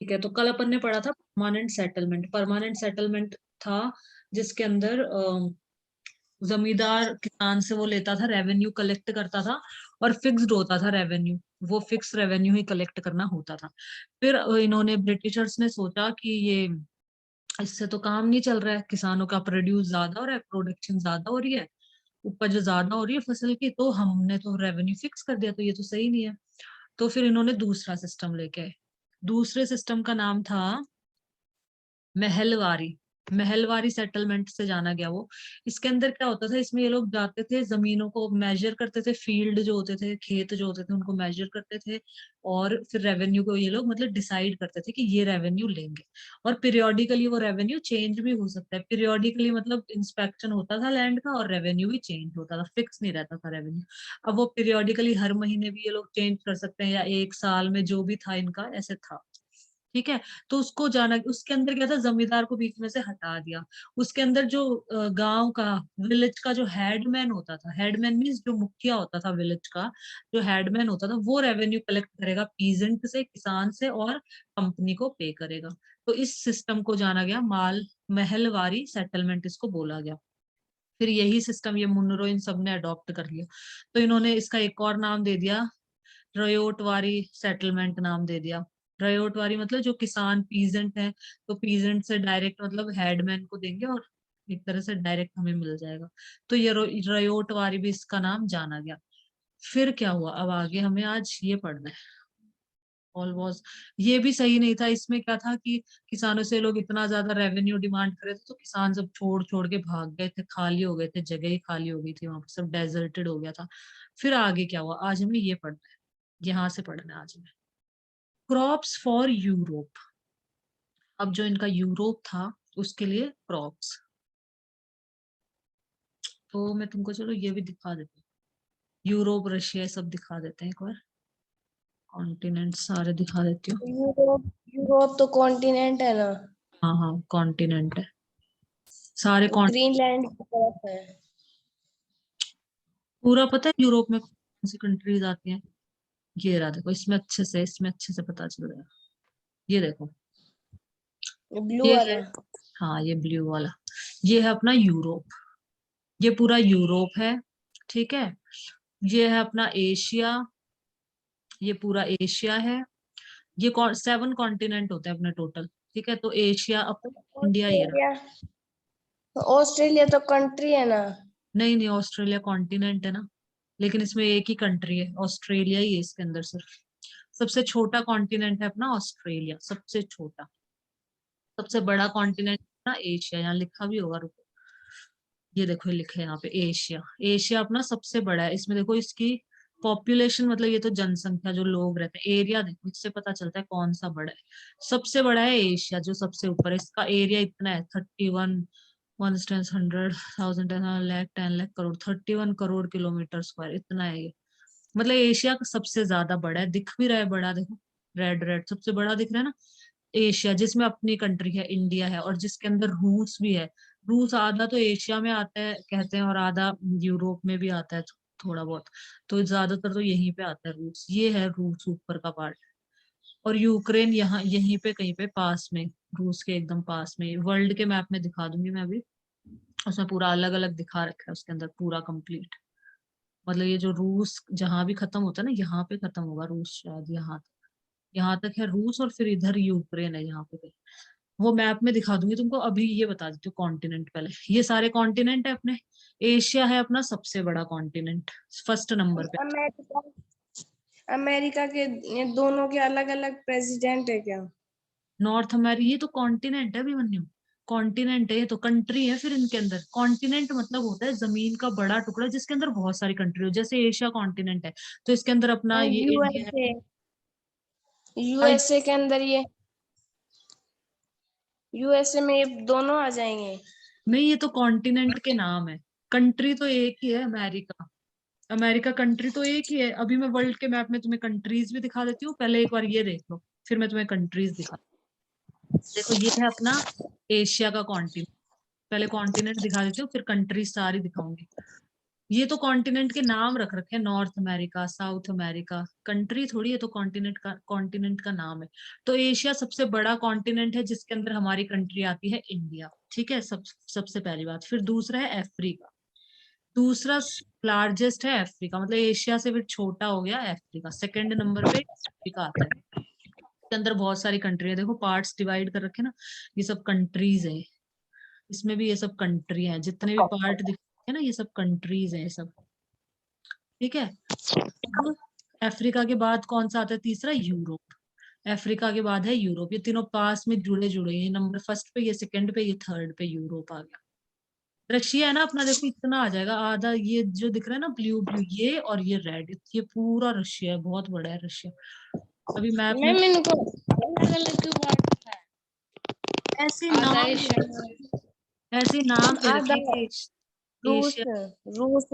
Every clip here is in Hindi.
ठीक है, तो कल अपन ने पढ़ा था परमानेंट सेटलमेंट। परमानेंट सेटलमेंट था जिसके अंदर जमींदार किसान से वो लेता था, रेवेन्यू कलेक्ट करता था, और फिक्स्ड होता था रेवेन्यू। वो फिक्स रेवेन्यू ही कलेक्ट करना होता था। फिर इन्होंने ब्रिटिशर्स ने सोचा कि ये इससे तो काम नहीं चल रहा है, किसानों का प्रोड्यूस ज्यादा हो रहा है, प्रोडक्शन ज्यादा हो रही है, उपज ज्यादा हो रही है फसल की, तो हमने तो रेवेन्यू फिक्स कर दिया, तो ये तो सही नहीं है। तो फिर इन्होंने दूसरा सिस्टम लेके आए। दूसरे सिस्टम का नाम था महलवारी। महलवारी सेटलमेंट से जाना गया वो। इसके अंदर क्या होता था, इसमें ये लोग जाते थे, जमीनों को मेजर करते थे, फील्ड जो होते थे, खेत जो होते थे, उनको मेजर करते थे, और फिर रेवेन्यू को ये लोग मतलब डिसाइड करते थे कि ये रेवेन्यू लेंगे। और पीरियोडिकली वो रेवेन्यू चेंज भी हो सकता है। पीरियोडिकली मतलब इंस्पेक्शन होता था लैंड का, और रेवेन्यू भी चेंज होता था, फिक्स नहीं रहता था रेवेन्यू। अब वो पीरियोडिकली हर महीने भी ये लोग चेंज कर सकते हैं, या एक साल में जो भी था इनका ऐसे था। ठीक है। तो उसको जाना, उसके अंदर क्या था, जमींदार को बीच में से हटा दिया। उसके अंदर जो गांव का, विलेज का जो हेडमैन होता था, हेडमैन मीन्स जो मुखिया होता था विलेज का, जो हेडमैन होता था, वो रेवेन्यू कलेक्ट करेगा पीजेंट से, किसान से, और कंपनी को पे करेगा। तो इस सिस्टम को जाना गया माल महलवारी सेटलमेंट, इसको बोला गया। फिर यही सिस्टम ये मुनरो इन सब ने अडॉप्ट कर लिया। तो इन्होंने इसका एक और नाम दे दिया, रयोटवारी सेटलमेंट नाम दे दिया। रयोटवारी मतलब जो किसान पीजेंट है, तो पीजेंट से डायरेक्ट मतलब हेडमैन को देंगे, और एक तरह से डायरेक्ट हमें मिल जाएगा। तो ये रयोटवारी भी इसका नाम जाना गया। फिर क्या हुआ, अब आगे हमें आज ये पढ़ना है। ऑल वॉज, ये भी सही नहीं था। इसमें क्या था कि किसानों से लोग इतना ज्यादा रेवेन्यू डिमांड कर रहे थे, तो किसान सब छोड़ छोड़ के भाग गए थे, खाली हो गए थे, जगह ही खाली हो गई थी, वहां पर सब डेजर्टेड हो गया था। फिर आगे क्या हुआ, आज हमें ये पढ़ना है, यहाँ से पढ़ना है आज हमें। Crops for Europe. अब जो इनका यूरोप था, उसके लिए क्रॉप्स। तो मैं तुमको चलो ये भी दिखा देती हूँ, यूरोप रशिया सब दिखा देते हैं एक बार, कॉन्टिनेंट सारे दिखा देती हूँ। यूरोप, यूरोप तो कॉन्टिनेंट है ना। हाँ हाँ, कॉन्टिनेंट है सारे ग्रीनलैंड की तरफ है। पूरा पता है यूरोप में कौन सी कंट्रीज आती हैं। ये रहा देखो, इसमें अच्छे से पता चल रहा है। ये देखो, ब्लू ये है, वाला। हाँ ये ब्लू वाला, ये है अपना यूरोप। ये पूरा यूरोप है। ठीक है। ये है अपना एशिया, ये पूरा एशिया है। ये 7 कॉन्टिनेंट होते हैं अपने टोटल। ठीक है, तो एशिया इंडिया ये रहा। ऑस्ट्रेलिया, ऑस्ट्रेलिया तो कंट्री है ना। नहीं नहीं, ऑस्ट्रेलिया कॉन्टिनेंट है ना, लेकिन इसमें एक ही कंट्री है, ऑस्ट्रेलिया ही है इसके अंदर सिर्फ। सबसे छोटा कॉन्टिनेंट है अपना ऑस्ट्रेलिया, सबसे छोटा। सबसे बड़ा कॉन्टिनेंट ना एशिया, यहाँ लिखा भी होगा, रुको, ये देखो ये लिखा है यहाँ पे एशिया। एशिया अपना सबसे बड़ा है। इसमें देखो इसकी पॉपुलेशन, मतलब ये तो जनसंख्या, जो लोग रहते हैं, एरिया देखो, इससे पता चलता है कौन सा बड़ा है। सबसे बड़ा है एशिया, जो सबसे ऊपर है। इसका एरिया इतना है 31, 100,000, लाख, 10 लाख करोड़, 31 करोड़ किलोमीटर स्क्वायर, इतना है ये। मतलब एशिया का सबसे ज्यादा बड़ा है, दिख भी रहा है बड़ा, देखो रेड रेड सबसे बड़ा दिख रहा है ना एशिया, जिसमें अपनी कंट्री है इंडिया है, और जिसके अंदर रूस भी है। रूस आधा तो एशिया में आता है कहते हैं, और आधा यूरोप में भी आता है थोड़ा बहुत। तो ज्यादातर तो यहीं पे आता है रूस, ये है रूस ऊपर का पार्ट। और यूक्रेन यहाँ यहीं पे कहीं पे पास में, रूस के एकदम पास में। वर्ल्ड के मैप में दिखा दूंगी मैं अभी, उसमें पूरा अलग अलग दिखा रखा है उसके अंदर पूरा कंप्लीट। मतलब ये जो रूस जहां भी खत्म होता है ना, यहाँ पे खत्म होगा रूस, शायद यहाँ तक है रूस, और फिर इधर यूक्रेन है यहाँ पे। वो मैप में दिखा दूंगी तुमको, अभी ये बता देती हूँ कॉन्टिनेंट पहले। ये सारे कॉन्टिनेंट है अपने। एशिया है अपना सबसे बड़ा कॉन्टिनेंट, फर्स्ट नंबर पे। अमेरिका, अमेरिका के ये दोनों के अलग अलग प्रेसिडेंट है क्या। नॉर्थ अमेरिका, ये तो कॉन्टिनेंट है अभिमन्यु, कॉन्टिनेंट है, ये तो कंट्री है फिर इनके अंदर। कॉन्टिनेंट मतलब होता है जमीन का बड़ा टुकड़ा जिसके अंदर बहुत सारी कंट्री हो, जैसे एशिया कॉन्टिनेंट है, तो इसके अंदर अपना ये इंडिया यूएसए, है। हाँ, यूएसए के अंदर ये, यूएसए में ये दोनों आ जाएंगे। नहीं ये तो कॉन्टिनेंट के नाम है, कंट्री तो एक ही है अमेरिका। अमेरिका कंट्री तो एक ही है। अभी मैं वर्ल्ड के मैप में तुम्हें कंट्रीज भी दिखा देती हूँ, पहले एक बार ये देख लो, फिर मैं तुम्हें कंट्रीज दिखा। देखो ये है अपना एशिया का कॉन्टिनेंट। पहले कॉन्टिनेंट दिखा देती हूँ, फिर कंट्रीज सारी दिखाऊंगी। ये तो कॉन्टिनेंट के नाम रख रखे हैं, north America, South America, country थोड़ी है, तो कॉन्टिनेंट का नाम है। तो एशिया सबसे बड़ा कॉन्टिनेंट है जिसके अंदर हमारी कंट्री आती है इंडिया, ठीक है। सबसे पहली बात। फिर दूसरा है अफ्रीका, दूसरा लार्जेस्ट है अफ्रीका, मतलब एशिया से फिर छोटा हो गया अफ्रीका। सेकंड नंबर पे अफ्रीका आता है। इसके अंदर बहुत सारी कंट्री है, देखो पार्ट्स डिवाइड कर रखे ना, ये सब कंट्रीज है। इसमें भी ये सब कंट्री है, जितने भी पार्ट दिख रहे हैं ना, ये सब कंट्रीज है, ये सब, ठीक है। अब अफ्रीका के बाद कौन सा आता है तीसरा? यूरोप। अफ्रीका के बाद है यूरोप। ये तीनों पास में जुड़े जुड़े, ये नंबर फर्स्ट पे, ये सेकंड पे, ये थर्ड पे यूरोप आ गया। रशिया है ना अपना, देखो इतना आ जाएगा आधा, ये जो दिख रहा है ना ब्लू ब्लू, ये और ये रेड, ये पूरा रशिया है, बहुत बड़ा है रशिया। अभी मैप में मैम इनको अलग अलग क्यों बांटा है? ऐसे आधा नाम दे एशिया रखे में, ऐसे नाम दे रखे आधा हैं कि रूस एशिया। रूस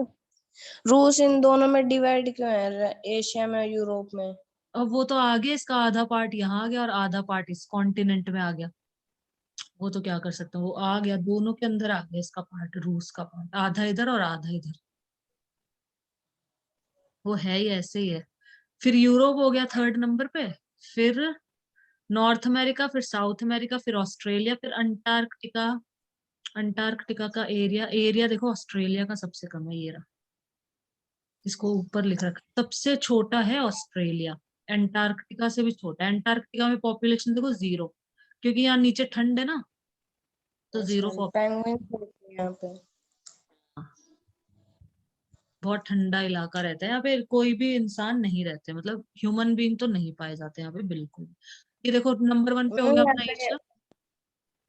रूस इन दोनों में डिवाइड क्यों है, एशिया में यूरोप में? अब वो तो आगे, इसका आधा पार्ट यहाँ आ गया और आधा पार्ट इस कॉन्टिनेंट में आ गया। वो तो क्या कर सकते हैं, वो आ गया, दोनों के अंदर आ गया इसका पार्ट, रूस का पार्ट, आधा इधर और आधा इधर, वो है ही ऐसे ही है। फिर यूरोप हो गया थर्ड नंबर पे, फिर नॉर्थ अमेरिका, फिर साउथ अमेरिका, फिर ऑस्ट्रेलिया, फिर अंटार्कटिका। अंटार्कटिका का एरिया, एरिया देखो ऑस्ट्रेलिया का सबसे कम है, ये रहा, इसको ऊपर लिख रखा, सबसे छोटा है ऑस्ट्रेलिया, अंटार्कटिका से भी छोटा है। अंटार्कटिका में पॉपुलेशन देखो 0, क्योंकि यहाँ नीचे ठंड है ना, तो अच्छा, 0। पेंगुइन यहाँ पे। बहुत ठंडा इलाका रहता है यहाँ पे, कोई भी इंसान नहीं रहते, मतलब ह्यूमन बीइंग तो नहीं पाए जाते यहाँ पे बिल्कुल। ये देखो नंबर 1 पे हो नहीं गया अपना यहाँ पे एशिया।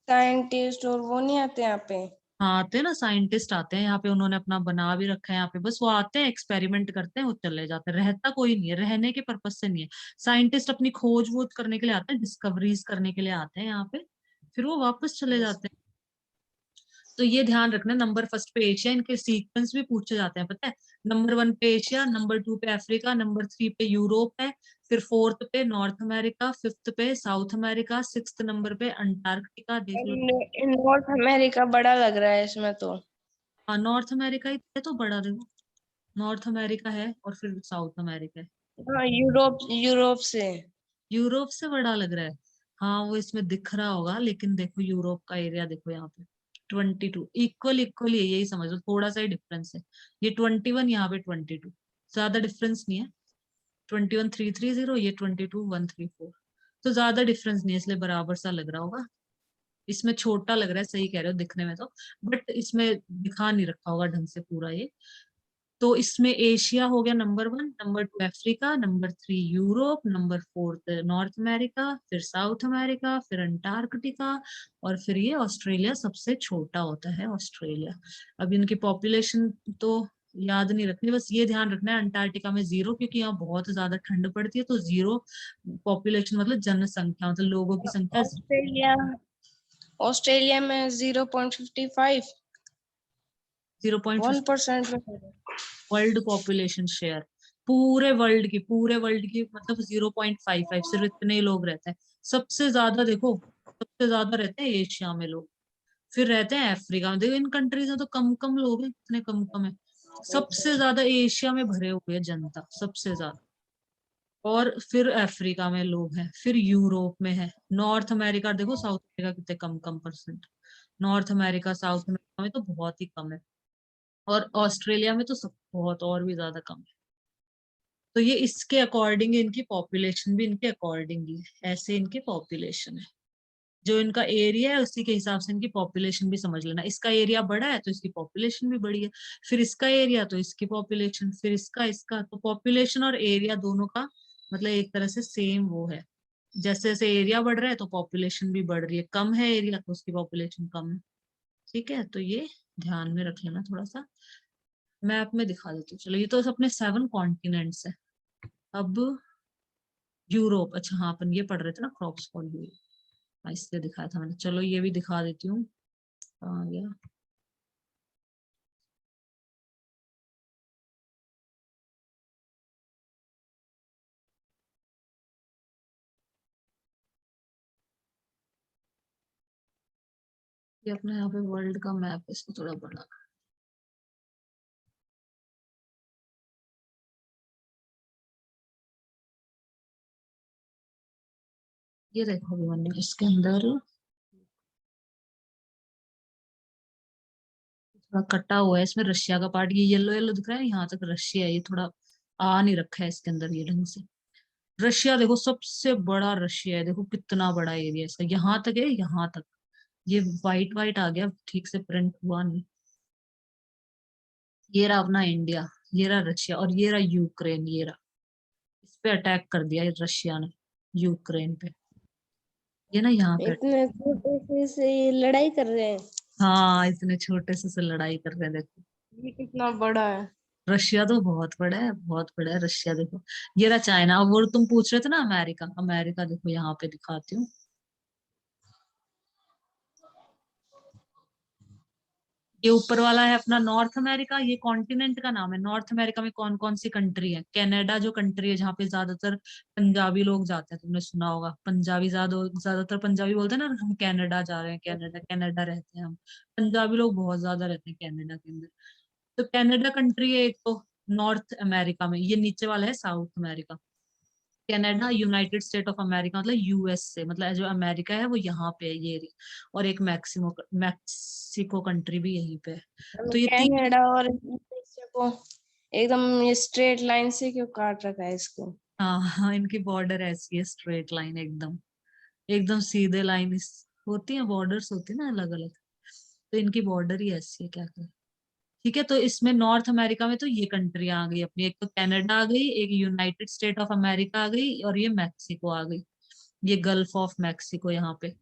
साइंटिस्ट और वो नहीं आते यहाँ पे? हाँ आते हैं ना, साइंटिस्ट आते हैं यहाँ पे, उन्होंने अपना बना भी रखा है यहाँ पे, बस वो आते हैं, एक्सपेरिमेंट करते हैं, वो चले जाते हैं, रहता कोई नहीं है, रहने के पर्पज से नहीं है। साइंटिस्ट अपनी खोज वोज करने के लिए आते हैं, डिस्कवरीज करने के लिए आते हैं यहाँ पे, फिर वो वापस चले जाते हैं। तो ये ध्यान रखना, नंबर फर्स्ट पे एशिया, इनके सीक्वेंस भी पूछे जाते हैं पता है। नंबर 1 पे एशिया, नंबर 2 पे अफ्रीका, नंबर 3 पे यूरोप है, फिर फोर्थ पे नॉर्थ अमेरिका, फिफ्थ पे साउथ अमेरिका, सिक्स्थ नंबर पे अंटार्कटिका, देख लो। नॉर्थ अमेरिका बड़ा लग रहा है इसमें तो। हाँ नॉर्थ अमेरिका ही है तो बड़ा, देखो नॉर्थ अमेरिका है और फिर साउथ अमेरिका है। हाँ, यूरोप यूरोप से। यूरोप से बड़ा लग रहा है, हाँ वो इसमें दिख रहा होगा, लेकिन देखो यूरोप का एरिया देखो यहाँ पे 22, इक्वल इक्वल है, यही समझ लो, थोड़ा सा ही डिफरेंस है। ये 21, यहाँ पे 22, ज्यादा डिफरेंस नहीं है। 21,330, ये 22,134, तो ज्यादा डिफरेंस नहीं है, इसलिए बराबर सा लग रहा होगा। इसमें छोटा लग रहा है, सही कह रहे हो दिखने में तो, बट इसमें दिखा नहीं रखा होगा ढंग से पूरा ये। तो इसमें एशिया हो गया number 1, number 2 Africa, number 3 Europe, number 4 north America, फिर साउथ अमेरिका, फिर अंटार्कटिका, और फिर ये ऑस्ट्रेलिया सबसे छोटा होता है, ऑस्ट्रेलिया। अब इनकी पॉपुलेशन तो याद नहीं रखनी, बस ये ध्यान रखना है अंटार्कटिका में 0, क्योंकि यहाँ बहुत ज्यादा ठंड पड़ती है, तो 0 पॉपुलेशन मतलब जनसंख्या, मतलब लोगों की संख्या ऑस्ट्रेलिया ऑस्ट्रेलिया में 0.55, 0.5 1% में। वर्ल्ड पॉपुलेशन शेयर, पूरे वर्ल्ड की मतलब 0.55, सिर्फ इतने ही लोग रहते हैं। सबसे ज्यादा देखो, सबसे ज्यादा रहते हैं एशिया में लोग, फिर रहते हैं अफ्रीका में, देखो इन कंट्रीज में तो कम कम लोग हैं, इतने कम कम है। सबसे ज्यादा एशिया में भरे हुए हैं जनता, सबसे ज्यादा, और फिर अफ्रीका में लोग हैं, फिर यूरोप में है, नॉर्थ अमेरिका देखो, साउथ अमेरिका कितने कम कम percent, North America South America में तो बहुत ही कम है, और ऑस्ट्रेलिया में तो सब बहुत और भी ज्यादा कम है। तो ये इसके अकॉर्डिंग इनकी पॉपुलेशन भी इनके अकॉर्डिंग ही है, ऐसे इनकी पॉपुलेशन है, जो इनका एरिया है उसी के हिसाब से इनकी पॉपुलेशन भी समझ लेना। इसका एरिया बड़ा है तो इसकी पॉपुलेशन भी बड़ी है, फिर इसका एरिया तो इसकी पॉपुलेशन, फिर इसका इसका, तो पॉपुलेशन और एरिया दोनों का मतलब एक तरह से सेम वो है। जैसे जैसे एरिया बढ़ रहा है तो पॉपुलेशन भी बढ़ रही है, कम है एरिया तो उसकी पॉपुलेशन कम है, ठीक है। तो ये ध्यान में रख लेना थोड़ा सा, मैप में दिखा देती हूँ। चलो ये तो अपने 7 कॉन्टिनेंट्स है। अब यूरोप, अच्छा हाँ अपन ये पढ़ रहे थे ना क्रॉप्स फॉर यूरोप, हाँ, इसलिए दिखाया था मैंने, चलो ये भी दिखा देती हूँ। आ गया, ये अपने यहाँ पे वर्ल्ड का मैप है, इसको थोड़ा बड़ा ये देखो अभिमन्यु, इसके अंदर थोड़ा कटा हुआ है, इसमें रशिया का पार्ट, ये येलो येलो दिख रहा है, यहाँ तक रशिया है, ये थोड़ा आ नहीं रखा है इसके अंदर ये ढंग से। रशिया देखो सबसे बड़ा रशिया है, देखो कितना बड़ा एरिया इसका, यहाँ तक है, यहाँ तक। ये वाइट वाइट आ गया, ठीक से प्रिंट हुआ नहीं। ये रहा अपना इंडिया, ये रहा रशिया, और ये रहा यूक्रेन, ये रहा। इस पे अटैक कर दिया ये रशिया ने, यूक्रेन पे। ये ना यहाँ पे। इतने छोटे से ये लड़ाई कर रहे हैं। हाँ, इतने छोटे से लड़ाई कर रहे हैं देखो। ये कितना बड़ा है। रशिया तो बहुत बड़ा है, बहुत बड़ा है रशिया देखो। ये रहा चाइना, और वो तुम पूछ रहे थे ना अमेरिका, अमेरिका देखो यहाँ पे दिखाती हूँ। ये ऊपर वाला है अपना नॉर्थ अमेरिका, ये कॉन्टिनेंट का नाम है। नॉर्थ अमेरिका में कौन कौन सी कंट्री है? कनाडा जो कंट्री है जहाँ पे ज्यादातर पंजाबी लोग जाते हैं, तुमने सुना होगा, पंजाबी ज्यादातर पंजाबी बोलते हैं ना, हम कनाडा जा रहे हैं, कनाडा कनाडा रहते हैं हम। पंजाबी लोग बहुत ज्यादा रहते हैं कनाडा के अंदर। तो कनाडा कंट्री है एक तो नॉर्थ अमेरिका में, ये नीचे वाला है south America. Canada United state of America मतलब यूएस से, मतलब जो अमेरिका है वो यहाँ पे है ये और एक मैक्सिमो मैक्सिको कंट्री भी यहीं पे है। तो ये तीन। कनाडा और यूएसए को एकदम ये स्ट्रेट लाइन से क्यों काट रखा है इसको? हाँ हाँ, इनकी बॉर्डर ऐसी है, स्ट्रेट लाइन एकदम, एकदम सीधे लाइन होती है, बॉर्डर्स होती है ना अलग अलग। तो इनकी बॉर्डर ही ऐसी है, क्या करें। ठीक है, तो इसमें नॉर्थ अमेरिका में तो ये कंट्री आ गई अपनी, एक तो कनाडा आ गई, एक यूनाइटेड स्टेट ऑफ अमेरिका आ गई, और ये मैक्सिको आ गई। ये गल्फ ऑफ मैक्सिको यहाँ पे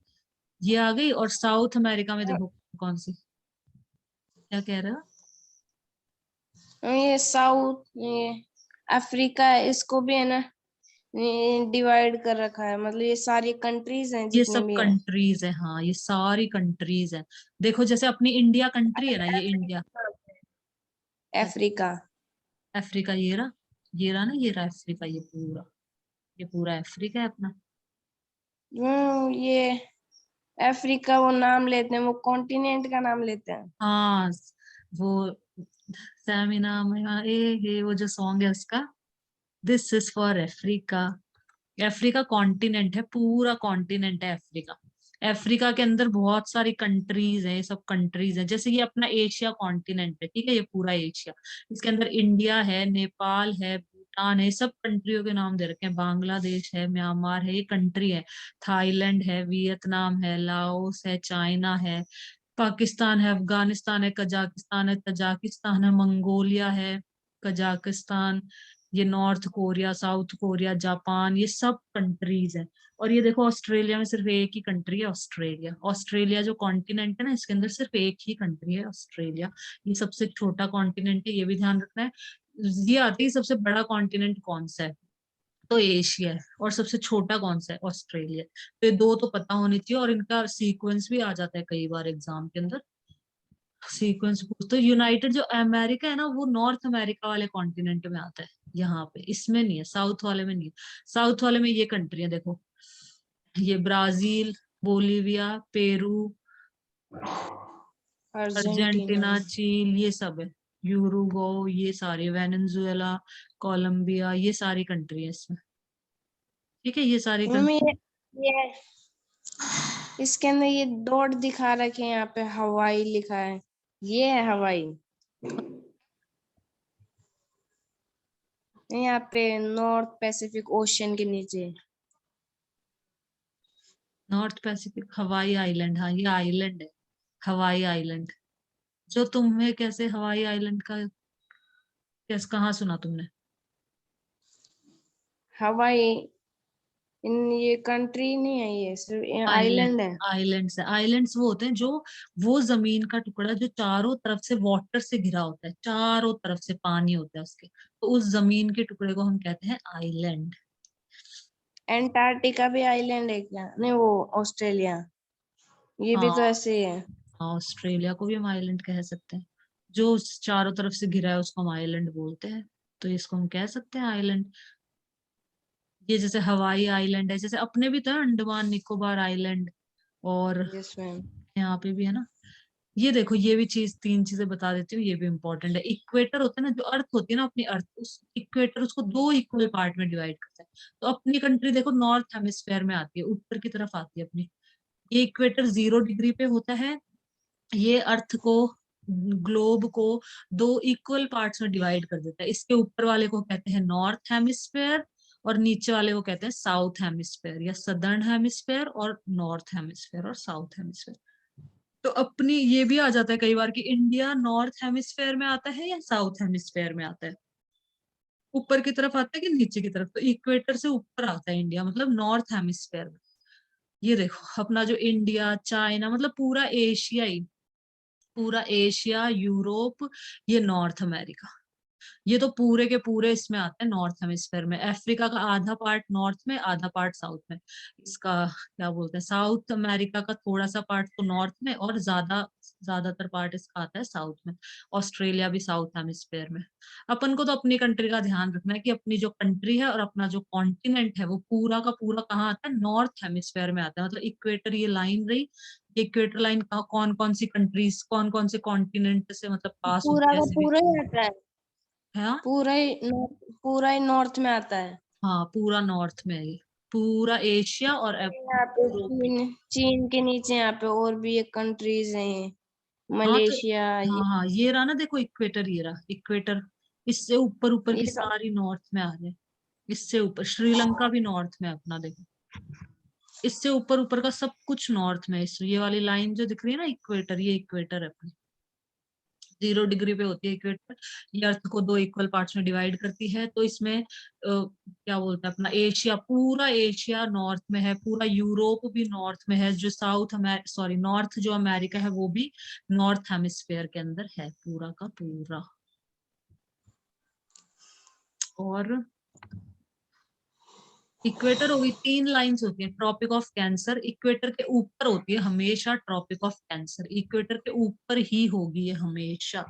ये आ गई। और साउथ अमेरिका में देखो कौन सी, क्या कह रहे हो? ये साउथ, ये अफ्रीका, इसको भी है ना डिवाइड कर रखा है, मतलब ये सारी कंट्रीज हैं ये जितने सब भी हैं। कंट्रीज है, हाँ ये सारी कंट्रीज है। देखो जैसे अपनी इंडिया कंट्री है ना, ये इंडिया। अफ्रीका। अफ्रीका ये रहा ना, ये रहा अफ्रीका, ये पूरा अफ्रीका है अपना। ये अफ्रीका वो नाम लेते हैं, वो कॉन्टिनेंट का नाम लेते हैं। हाँ, वो सैमिना ए हे, वो जो सॉन्ग है उसका, this is for Africa. Africa continent है, पूरा कॉन्टिनेंट है अफ्रीका। अफ्रीका के अंदर बहुत सारी कंट्रीज हैं, ये सब कंट्रीज हैं। जैसे ये अपना एशिया कॉन्टिनेंट है, ठीक है, ये पूरा एशिया। इसके अंदर इंडिया है, नेपाल है, भूटान है, सब कंट्रियों के नाम दे रखे हैं। बांग्लादेश है, म्यांमार है, ये कंट्री है। थाईलैंड है, वियतनाम है, लाओस है, चाइना है, पाकिस्तान है, अफगानिस्तान है, कजाकिस्तान है, तजाकिस्तान है, मंगोलिया है, कजाकिस्तान, ये north Korea, south Korea, Japan, ये सब कंट्रीज है। और ये देखो ऑस्ट्रेलिया में सिर्फ एक ही कंट्री है, ऑस्ट्रेलिया। ऑस्ट्रेलिया जो कॉन्टिनेंट है ना, इसके अंदर सिर्फ एक ही कंट्री है, ऑस्ट्रेलिया। ये सबसे छोटा कॉन्टिनेंट है, ये भी ध्यान रखना है। ये आती है सबसे बड़ा कॉन्टिनेंट कौन सा है, तो एशिया है। और सबसे छोटा कौन सा है, ऑस्ट्रेलिया। तो ये दो तो पता होनी चाहिए, और इनका सीक्वेंस भी आ जाता है कई बार एग्जाम के अंदर। सीक्वेंस पूछ तो यूनाइटेड जो अमेरिका है ना, वो नॉर्थ अमेरिका वाले कॉन्टिनेंट में आता है, यहाँ पे इसमें नहीं है, साउथ वाले में नहीं है। साउथ वाले में ये कंट्री है देखो, ये Brazil, Bolivia, Peru, Argentina. Argentina, चीन, ये सब है। यूरुगो, ये सारी, वेनेजुएला, कोलंबिया, ये सारी कंट्री है इसमें। ठीक है, ये सारी मम्मी ये इसके अंदर ये डॉट दिखा रखे हैं, यहाँ पे हवाई लिखा है, ये है हवाई। यहाँ पे नॉर्थ पैसिफिक ओशन के नीचे। नॉर्थ पैसिफिक हवाई आइलैंड, हाँ ये आइलैंड है, हवाई आइलैंड। जो तुम्हें कैसे हवाई आइलैंड का कैसे कहाँ सुना तुमने? हवाई इन ये कंट्री नहीं है, ये सिर्फ आइलैंड, आइलैंड है। आइलैंड्स है। आइलैंड्स वो होते हैं जो, वो जमीन का टुकड़ा जो चारों तरफ से वाटर से घिरा होता है, चारों तरफ से पानी होता है उसके, तो उस जमीन के टुकड़े को हम कहते हैं आइलैंड। एंटार्क्टिका भी आइलैंड है क्या? नहीं, वो ऑस्ट्रेलिया, ये भी तो हाँ ऐसे ही है। हाँ, ऑस्ट्रेलिया को भी हम आइलैंड कह सकते हैं। जो चारों तरफ से घिरा है उसको हम आइलैंड बोलते हैं। तो इसको हम कह सकते हैं आइलैंड। ये जैसे हवाई आइलैंड है, जैसे अपने भी तो है अंडमान निकोबार आइलैंड, और यस मैम। यहाँ पे भी है ना। ये देखो, ये भी चीज, 3 चीजें बता देती हूँ, ये भी इंपॉर्टेंट है। इक्वेटर होता है ना, जो अर्थ होती है ना अपनी अर्थ, उस इक्वेटर उसको 2 इक्वल पार्ट में डिवाइड करता है। तो अपनी कंट्री देखो नॉर्थ हेमिस्फेयर में आती है, ऊपर की तरफ आती है अपनी। ये इक्वेटर 0 डिग्री पे होता है। ये अर्थ को, ग्लोब को 2 इक्वल पार्ट्स में डिवाइड कर देता है। इसके ऊपर वाले को कहते हैं नॉर्थ हेमिस्फेयर, और नीचे वाले को कहते हैं साउथ हेमिस्फेयर, या सदर्न हेमिस्फेयर और नॉर्थ हेमिस्फेयर और साउथ हेमिस्फेयर। तो अपनी ये भी आ जाता है कई बार कि इंडिया नॉर्थ हेमिस्फेयर में आता है या साउथ हेमिस्फेयर में आता है, ऊपर की तरफ आता है कि नीचे की तरफ। तो इक्वेटर से ऊपर आता है इंडिया, मतलब नॉर्थ हेमिस्फेयर में। ये देखो अपना जो इंडिया, चाइना, मतलब पूरा एशिया ही, पूरा एशिया, यूरोप, ये नॉर्थ अमेरिका, ये तो पूरे के पूरे इसमें आते हैं नॉर्थ हेमिस्फेयर में। अफ्रीका का आधा पार्ट नॉर्थ में, आधा पार्ट साउथ में। इसका क्या बोलते हैं, साउथ अमेरिका का थोड़ा सा पार्ट तो नॉर्थ में, और ज्यादातर पार्ट इसका आता है साउथ में। ऑस्ट्रेलिया भी साउथ हेमिस्फेयर में। अपन को तो अपनी कंट्री का ध्यान रखना है कि अपनी जो कंट्री है और अपना जो कॉन्टिनेंट है वो पूरा का पूरा कहाँ आता है, नॉर्थ हेमिस्फेयर में आता है। मतलब इक्वेटर ये लाइन रही, इक्वेटर लाइन का कौन कौन सी कंट्रीज, कौन कौन से कॉन्टिनेंट से मतलब पास पूरा होती है, का ऐसे भी पूरा ही आता है, है। पूरा ही नॉर्थ में आता है। हाँ पूरा नॉर्थ में है ये, पूरा एशिया और यहाँ पे यूरोप भी। चीन के नीचे यहाँ पे और भी एक कंट्रीज हैं, हाँ तो, मलेशिया ये हाँ हाँ ये रहा ना, देखो इक्वेटर, ये रहा इक्वेटर। इससे ऊपर ऊपर की ये सब। सारी नॉर्थ में आ जाए। इससे ऊपर श्रीलंका भी नॉर्थ में है अपना, देखो। इससे ऊपर ऊपर का सब कुछ नॉर्थ में है। ये वाली लाइन जो दिख रही है ना इक्वेटर, ये इक्वेटर है अपनी। 0 डिग्री पे होती है इक्वेटर। ये अर्थ को 2 इक्वल पार्ट्स में डिवाइड करती है। तो इसमें क्या बोलते हैं, अपना एशिया, पूरा एशिया नॉर्थ में है, पूरा यूरोप भी नॉर्थ में है, जो नॉर्थ जो अमेरिका है वो भी नॉर्थ हेमिस्फेयर के अंदर है, पूरा का पूरा। और इक्वेटर होगी, 3 लाइंस होती है। ट्रॉपिक ऑफ कैंसर इक्वेटर के ऊपर होती है हमेशा, ट्रॉपिक ऑफ कैंसर इक्वेटर के ऊपर ही होगी ये हमेशा।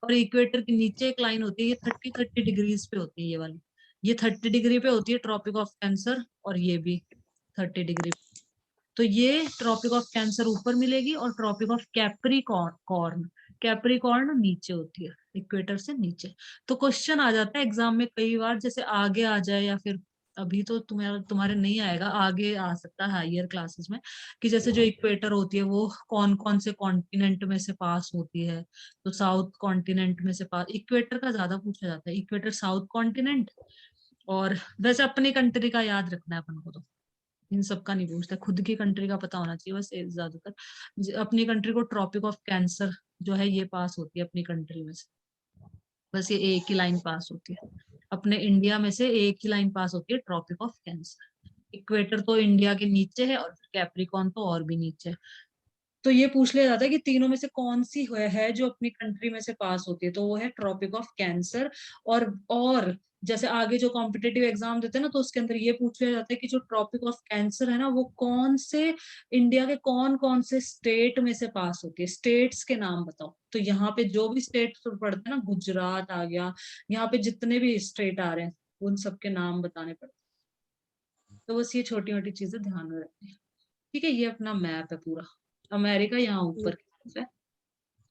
और इक्वेटर के नीचे एक लाइन होती है, ये 30-30 डिग्रीज पे होती है ये वाली। ये 30 डिग्री पे होती है ट्रॉपिक ऑफ कैंसर, और ये भी 30 डिग्री। तो ये ट्रॉपिक ऑफ कैंसर ऊपर मिलेगी, और ट्रॉपिक ऑफ कैप्रिकॉर्न, कैप्रिकॉर्न नीचे होती है, इक्वेटर से नीचे। तो क्वेश्चन आ जाता है एग्जाम में कई बार, जैसे आगे आ जाए, या फिर अभी तो तुम्हारे नहीं आएगा, आगे आ सकता है हायर क्लासेस में, कि जैसे जो इक्वेटर होती है वो कौन कौन से कॉन्टिनेंट में से पास होती है। तो साउथ कॉन्टिनेंट में से पास, इक्वेटर का ज्यादा पूछा जाता है, इक्वेटर साउथ कॉन्टिनेंट। और वैसे अपनी कंट्री का याद रखना है अपन को, तो इन सब का नहीं पूछता, खुद की कंट्री का पता होना चाहिए बस ज्यादातर। अपनी कंट्री को ट्रॉपिक ऑफ कैंसर जो है ये पास होती है अपनी कंट्री में से। बस ये एक ही लाइन पास होती है, अपने इंडिया में से एक ही लाइन पास होती है, ट्रॉपिक ऑफ कैंसर। इक्वेटर तो इंडिया के नीचे है, और कैप्रिकॉन तो और भी नीचे है। तो ये पूछ लिया जाता है कि तीनों में से कौन सी है जो अपनी कंट्री में से पास होती है, तो वो है ट्रॉपिक ऑफ कैंसर। और जैसे आगे जो कॉम्पिटेटिव एग्जाम देते हैं ना, तो उसके अंदर ये पूछ लिया जाता है कि जो ट्रॉपिक ऑफ कैंसर है ना, वो कौन से, इंडिया के कौन कौन से स्टेट में से पास होती है, स्टेट्स के नाम बताओ। तो यहाँ पे जो भी स्टेट पढ़ते हैं ना, गुजरात आ गया, यहाँ पे जितने भी स्टेट आ रहे हैं उन सबके नाम बताने पड़ते हैं। तो बस ये छोटी मोटी चीजें ध्यान में रखनी है। ठीक है, ये अपना मैप है पूरा। अमेरिका यहाँ ऊपर की तरफ है,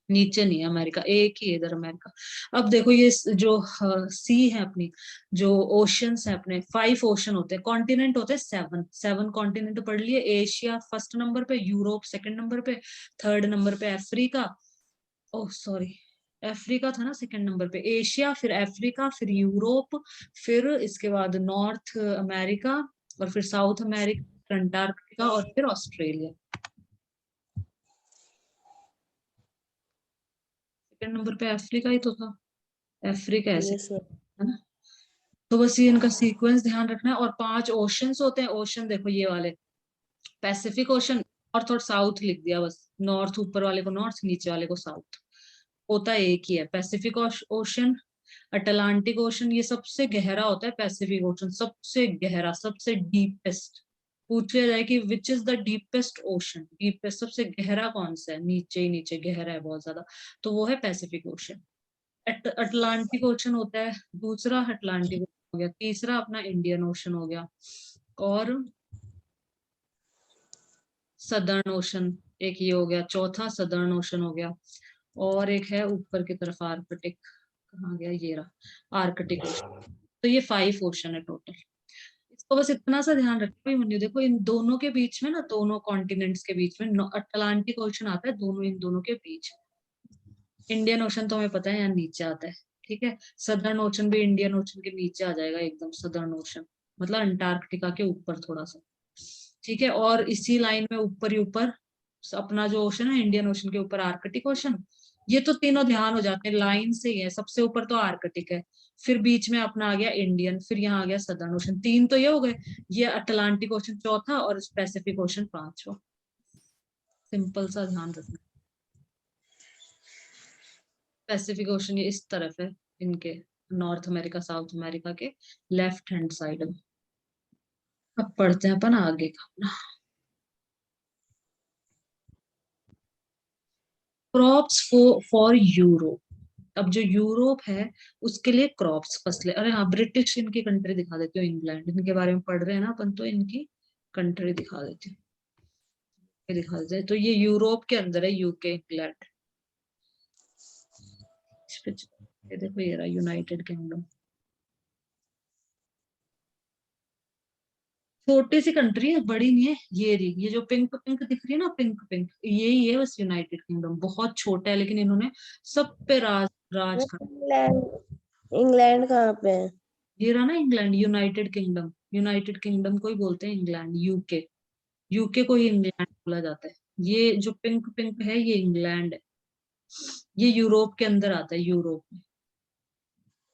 नीचे नहीं है अमेरिका, एक ही है इधर अमेरिका। अब देखो ये जो सी है अपनी, जो ओशंस है अपने, 5 ओशन होते हैं, कॉन्टिनेंट होते हैं 7, 7 कॉन्टिनेंट पढ़ लिए। एशिया फर्स्ट नंबर पे, यूरोप सेकंड नंबर पे, थर्ड नंबर पे अफ्रीका, ओह सॉरी, अफ्रीका था ना सेकंड नंबर पे, एशिया, फिर अफ्रीका, फिर यूरोप, फिर इसके बाद नॉर्थ अमेरिका, और फिर साउथ अमेरिका, अंटार्कटिका, और फिर ऑस्ट्रेलिया। सेकंड नंबर पे अफ्रीका ही तो था, अफ्रीका ऐसे, यस सर। है ना। तो बस ये इनका सीक्वेंस ध्यान रखना है। और 5 ओशंस होते हैं। ओशन देखो ये वाले, पैसिफिक ओशन, नॉर्थ और साउथ लिख दिया बस, नॉर्थ ऊपर वाले को नॉर्थ, नीचे वाले को साउथ। होता एक ही है पैसिफिक ओशन। अटलांटिक ओशन ये सबसे गहरा होता है, पैसिफिक ओशन सबसे गहरा, सबसे डीपेस्ट। पूछा जाए कि which is the deepest ocean, deepest सबसे गहरा कौन सा है, नीचे ही नीचे गहरा है बहुत ज्यादा, तो वो है पैसिफिक ओशन। अटलांटिक ओशन होता है दूसरा, अटलांटिक हो गया तीसरा, अपना इंडियन ओशन हो गया, और सदर्न ओशन एक ये हो गया, चौथा सदर्न ओशन हो गया, और एक है ऊपर की तरफ आर्कटिक, कहाँ गया, ये रहा आर्कटिक ओशन। तो ये 5 ओशन है टोटल। इसको बस इतना सा ध्यान रखना भी, देखो इन दोनों के बीच में ना, दोनों कॉन्टिनेंट्स के बीच में अटलांटिक ओशन आता है, दोनों इन दोनों के बीच। इंडियन ओशन तो हमें पता है यहाँ नीचे आता है, ठीक है। सदर्न ओशन भी इंडियन ओशन के नीचे आ जाएगा एकदम, सदर्न ओशन मतलब अंटार्कटिका के ऊपर थोड़ा सा, ठीक है। और इसी लाइन में ऊपर ही ऊपर अपना जो ओशन है इंडियन ओशन के ऊपर आर्कटिक ओशन। ये तो तीनों ध्यान हो जाते हैं, लाइन से ही है, सबसे ऊपर तो आर्कटिक है, फिर बीच में अपना आ गया इंडियन, फिर यहाँ आ गया सदर्न ओशन, तीन तो ये हो गए। ये अटलांटिक ओशन चौथा और पैसिफिक ओशन पांचवा। सिंपल सा ध्यान रखना। पैसिफिक ओशन ये इस तरफ है इनके, नॉर्थ अमेरिका साउथ अमेरिका के लेफ्ट हैंड साइड में। अब पढ़ते हैं अपन आगे का अपना। Crops for Europe. अब जो यूरोप है उसके लिए क्रॉप्स फसलें। अरे हाँ, ब्रिटिश इनकी कंट्री दिखा देती हूँ, इंग्लैंड, इनके बारे में पढ़ रहे हैं ना अपन, तो इनकी कंट्री दिखा देती हूँ, दिखा देते हैं। तो ये यूरोप के अंदर है, यूके इंग्लैंड। ये देखो ये रहा यूनाइटेड किंगडम, छोटी सी कंट्री है, बड़ी नहीं है। ये रही, ये जो पिंक पिंक दिख रही है ना, पिंक पिंक, यही है बस यूनाइटेड किंगडम। बहुत छोटा है लेकिन इन्होंने सब पे राज राज कर। इंग्लैंड, इंग्लैंड कहाँ पे है? ये रहा ना England, United kingdom, United kingdom को ही बोलते हैं इंग्लैंड, यूके, यूके को ही इंग्लैंड बोला जाता है। ये जो पिंक पिंक है ये इंग्लैंड है, ये यूरोप के अंदर आता है, यूरोप में।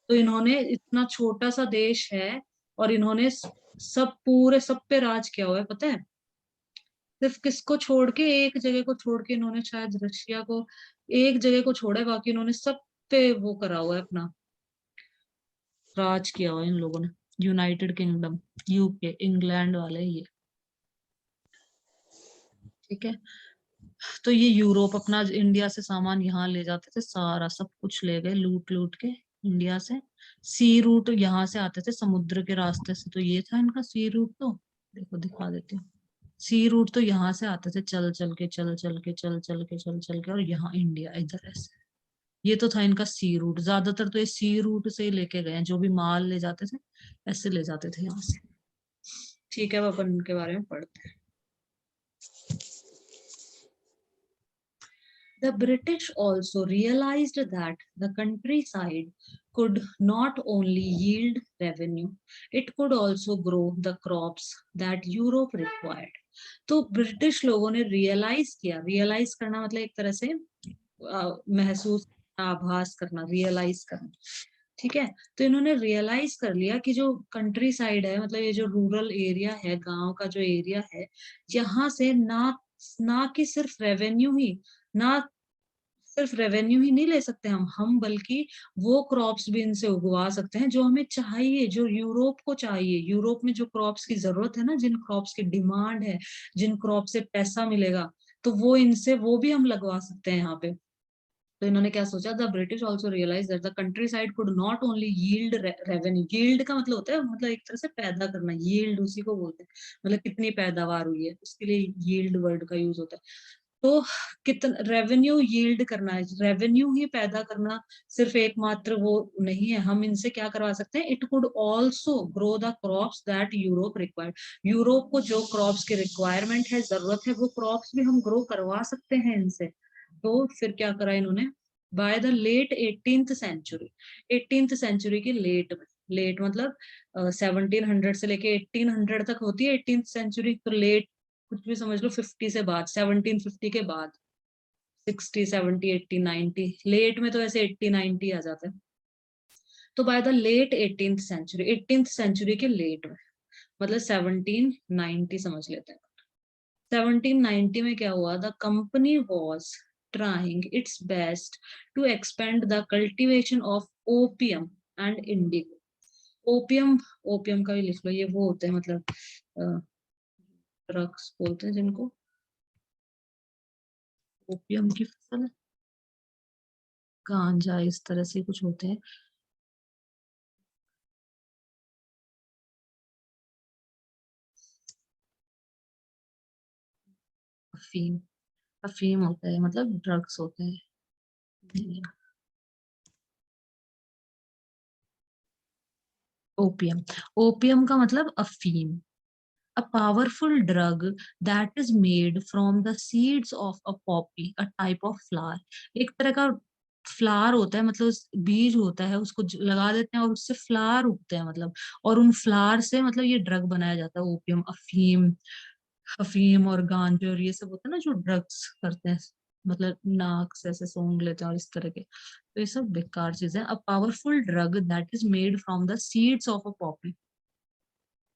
तो इन्होंने, इतना छोटा सा देश है और इन्होंने सब पूरे सब पे राज किया हुआ है, पता है। सिर्फ किसको छोड़ के, एक जगह को छोड़ के, इन्होंने शायद रशिया को, एक जगह को छोड़ा है, बाकी इन्होंने सब पे वो करा हुआ है, अपना राज किया हुआ है इन लोगों ने। यूनाइटेड किंगडम, यूके, इंग्लैंड वाले ये, ठीक है। तो ये यूरोप अपना इंडिया से सामान यहाँ ले जाते थे, सारा सब कुछ ले गए लूट लूट के इंडिया से। सी रूट यहाँ से आते थे समुद्र के रास्ते से, तो ये था इनका सी रूट। तो देखो दिखा देती हूँ, सी रूट तो यहाँ से आते थे, चल चल के चल चल के चल चल के चल चल के, और यहाँ इंडिया इधर ऐसे। ये तो था इनका सी रूट, ज्यादातर तो ये सी रूट से ही लेके गए हैं, जो भी माल ले जाते थे ऐसे ले जाते थे यहाँ से, ठीक है। अब अपन इनके बारे में पढ़ते हैं। The British also realized that the countryside could not only yield revenue, it could also grow the crops that Europe required. तो ब्रिटिश लोगों ने रियलाइज किया, रियलाइज करना मतलब एक तरह से महसूस, आभास करना, रियलाइज करना, ठीक है। तो इन्होंने रियलाइज कर लिया कि जो कंट्री साइड है, मतलब ये जो रूरल एरिया है, गांव का जो एरिया है, यहाँ से ना, ना कि सिर्फ रेवेन्यू ही, ना सिर्फ रेवेन्यू ही नहीं ले सकते हम बल्कि वो क्रॉप्स भी इनसे उगवा सकते हैं जो हमें चाहिए, जो यूरोप को चाहिए। यूरोप में जो क्रॉप्स की जरूरत है ना, जिन क्रॉप्स की डिमांड है, जिन क्रॉप से पैसा मिलेगा, तो वो इनसे, वो भी हम लगवा सकते हैं यहाँ पे। तो इन्होंने क्या सोचा, the British also realise that the countryside could not only yield revenue. Yield का मतलब होता है, मतलब एक तरह से पैदा करना, यील्ड उसी को बोलते हैं, मतलब कितनी पैदावार हुई है, उसके लिए यील्ड वर्ड का यूज होता है। तो कितना रेवेन्यू यील्ड करना है, रेवेन्यू ही पैदा करना सिर्फ एकमात्र वो नहीं है, हम इनसे क्या करवा सकते हैं, it could also grow the crops that Europe required. Europe को जो क्रॉप्स की रिक्वायरमेंट है, जरूरत है, वो क्रॉप्स भी हम ग्रो करवा सकते हैं इनसे। तो फिर क्या करा इन्होंने, by the late 18th century, 18th century के लेट में, लेट मतलब 1700 से लेके 1800 तक होती है 18th सेंचुरी, तो लेट कुछ भी समझ लो, 50 से बाद, 1750 के बाद, 60 70 80 90, लेट में तो ऐसे 80 90 आ जाते हैं। तो by the late 18th century, 18th century के लेट में, मतलब 1790 समझ लेते हैं। 1790 में क्या हुआ, the company was trying its best to expand the cultivation of opium and indigo. Opium, opium का भी लिख लो, ये वो होते हैं मतलब ड्रग्स बोलते हैं जिनको, ओपियम की फसल, गांजा, इस तरह से कुछ होते हैं। अफीम, अफीम होता है मतलब ड्रग्स होते हैं। ओपियम, ओपियम का मतलब अफीम, a powerful drug that is made from the seeds of a poppy, a type of flower। एक तरह का फ्लावर होता है, मतलब बीज होता है, उसको लगा देते हैं और उससे फ्लावर उगते हैं, मतलब और उन फ्लावर से मतलब ये ड्रग बनाया जाता है, ओपियम, अफीम, अफीम और गांजे और ये सब होता है ना जो ड्रग्स करते हैं, मतलब नाक से ऐसे सूंघ लेते हैं और इस तरह के, तो ये सब बेकार चीजें। A powerful drug that is made from the seeds of a Poppy,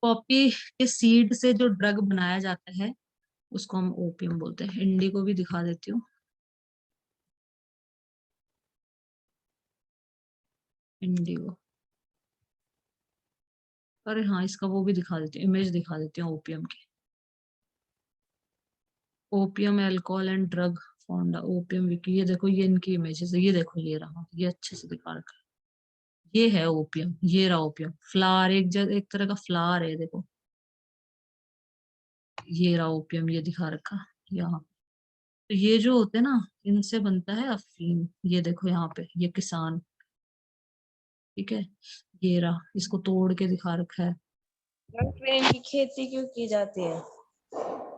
Poppy के सीड से जो ड्रग बनाया जाता है उसको हम ओपियम बोलते हैं। इंडिगो भी दिखा देती हूँ, इंडिगो, अरे हाँ इसका वो भी दिखा देती हूँ, इमेज दिखा देती हूँ ओपियम की। Opium alcohol and drug foundation, opium Wiki, ये देखो ये इनकी इमेजेस है, ये देखो ये रहा, ये अच्छे से दिखा रखा है, ये है ओपियम, ये रहा ओपियम फ्लावर, एक तरह का फ्लावर है देखो, ये रहा ओपियम, ये दिखा रखा यहाँ। तो ये जो होते हैं ना, इनसे बनता है अफीम, ये देखो यहाँ पे ये किसान, ठीक है, ये रहा, इसको तोड़ के दिखा रखा है। फिर इनकी खेती क्यों की जाती है?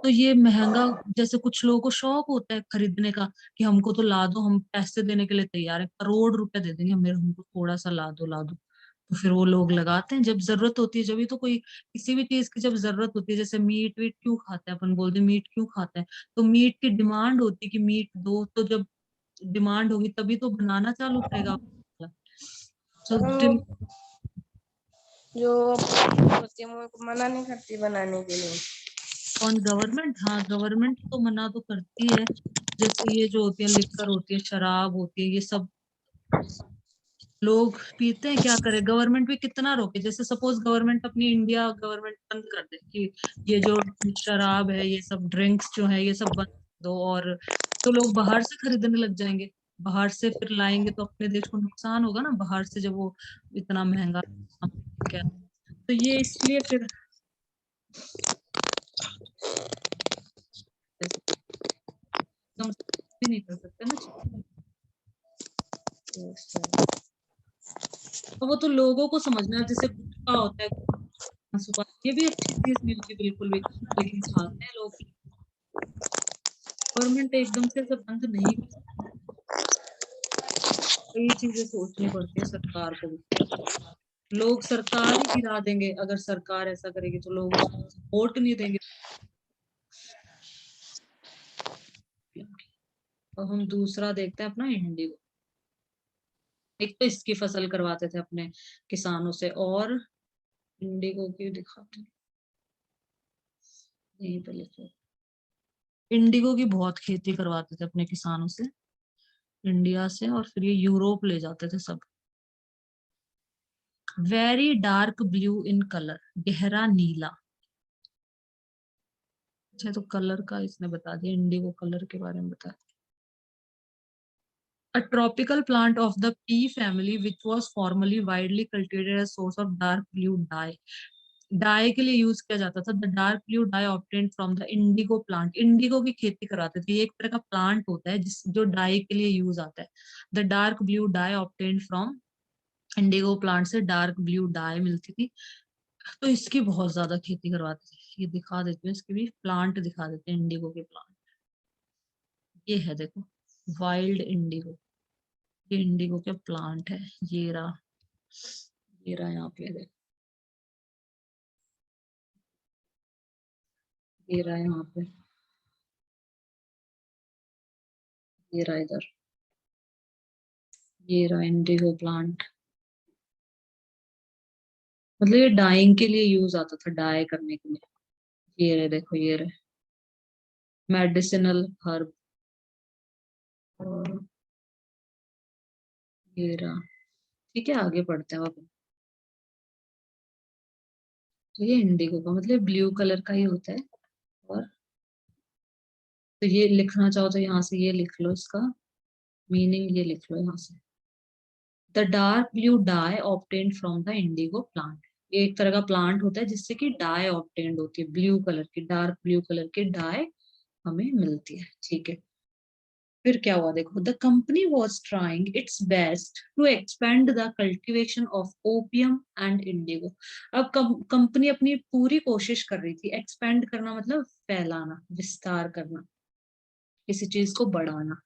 तो ये महंगा, जैसे कुछ लोगों को शौक होता है खरीदने का कि हमको तो ला दो, हम पैसे देने के लिए तैयार है, करोड़ रुपए दे देंगे हमें, हमको थोड़ा सा ला दो ला दो। तो फिर वो लोग लगाते हैं, जब जरूरत होती है, जब भी तो कोई किसी भी चीज की जब जरूरत होती है, जैसे मीट वीट क्यों खाता है, अपन बोलते हैं मीट क्यों खाता है, तो मीट की डिमांड होती है कि मीट दो, तो जब डिमांड होगी तभी तो बनाना चालू करेगा। तो मतलब जो होती है वो उनको मना नहीं करती बनाने के लिए। कौन, गवर्नमेंट? हाँ गवर्नमेंट तो मना तो करती है, जैसे ये जो होती है लिक्कर होती है, शराब होती है, ये सब लोग पीते हैं, क्या करे गवर्नमेंट भी कितना रोके, जैसे सपोज गवर्नमेंट, अपनी इंडिया गवर्नमेंट बंद कर दे कि ये जो शराब है, ये सब ड्रिंक्स जो है ये सब बंद कर दो, और तो लोग बाहर से खरीदने लग जाएंगे, बाहर से फिर लाएंगे तो अपने देश को नुकसान होगा ना, बाहर से जब वो इतना महंगा क्या, तो ये इसलिए फिर हम भी नहीं कर सकते ना। तो वो तो लोगों को समझना है, जैसे गुटखा होता है, सुपारी, ये भी अच्छी चीज नहीं होती बिल्कुल भी, लेकिन खाते हैं लोग। गवर्नमेंट एकदम से सब बंद नहीं कर सकती, कई चीजें सोचनी पड़ती है सरकार को भी। लोग सरकार ही गिरा देंगे, अगर सरकार ऐसा करेगी तो लोग उसको वोट नहीं देंगे। और हम दूसरा देखते हैं अपना इंडिगो, एक तो इसकी फसल करवाते थे अपने किसानों से, और इंडिगो की दिखाते हैं, यहीं पे लिखो, इंडिगो की बहुत खेती करवाते थे अपने किसानों से, इंडिया से, और फिर ये यूरोप ले जाते थे सब। Very dark blue in colour, गहरा नीला। अच्छा तो कलर का इसने बता दिया, इंडिगो कलर के बारे में बता दिया। A tropical plant of the pea family which was formerly widely cultivated as source of dark blue dye, dye के लिए यूज किया जाता था। The dark blue dye obtained from the indigo plant, indigo की खेती कराते थे, ये एक तरह का प्लांट होता है जिस जो डाई के लिए यूज आता है। The dark blue dye obtained from Indigo plant से डार्क ब्लू डाई मिलती थी, तो इसकी बहुत ज्यादा खेती करवाते थे। ये दिखा देती हूँ, इसके भी प्लांट दिखा देते हैं इंडिगो के प्लांट, ये है देखो, वाइल्ड इंडिगो, ये इंडिगो के प्लांट है, ये रहा, ये रहा यहाँ पे देखो, ये रहा यहाँ पे, ये रहा इधर, ये रहा इंडिगो प्लांट, मतलब ये डाइंग के लिए यूज आता था, डाई करने के लिए। ये रहे देखो, ये रहे मेडिसिनल हर्ब, और ये रहा, ठीक है आगे बढ़ते हैं अब। तो ये इंडिगो का मतलब ब्लू कलर का ही होता है, और तो ये लिखना चाहो तो यहाँ से ये लिख लो, इसका मीनिंग ये लिख लो यहाँ से, the dark blue dye obtained from the indigo plant, ये एक तरह का प्लांट होता है जिससे कि डाई ऑब्टेन्ड होती है, ब्लू कलर की, डार्क ब्लू कलर की डाई हमें मिलती है, ठीक है। फिर क्या हुआ देखो, the company was trying its best to expand the cultivation of opium and indigo. अब कंपनी अपनी पूरी कोशिश कर रही थी, एक्सपेंड करना मतलब फैलाना, विस्तार करना, किसी चीज को बढ़ाना।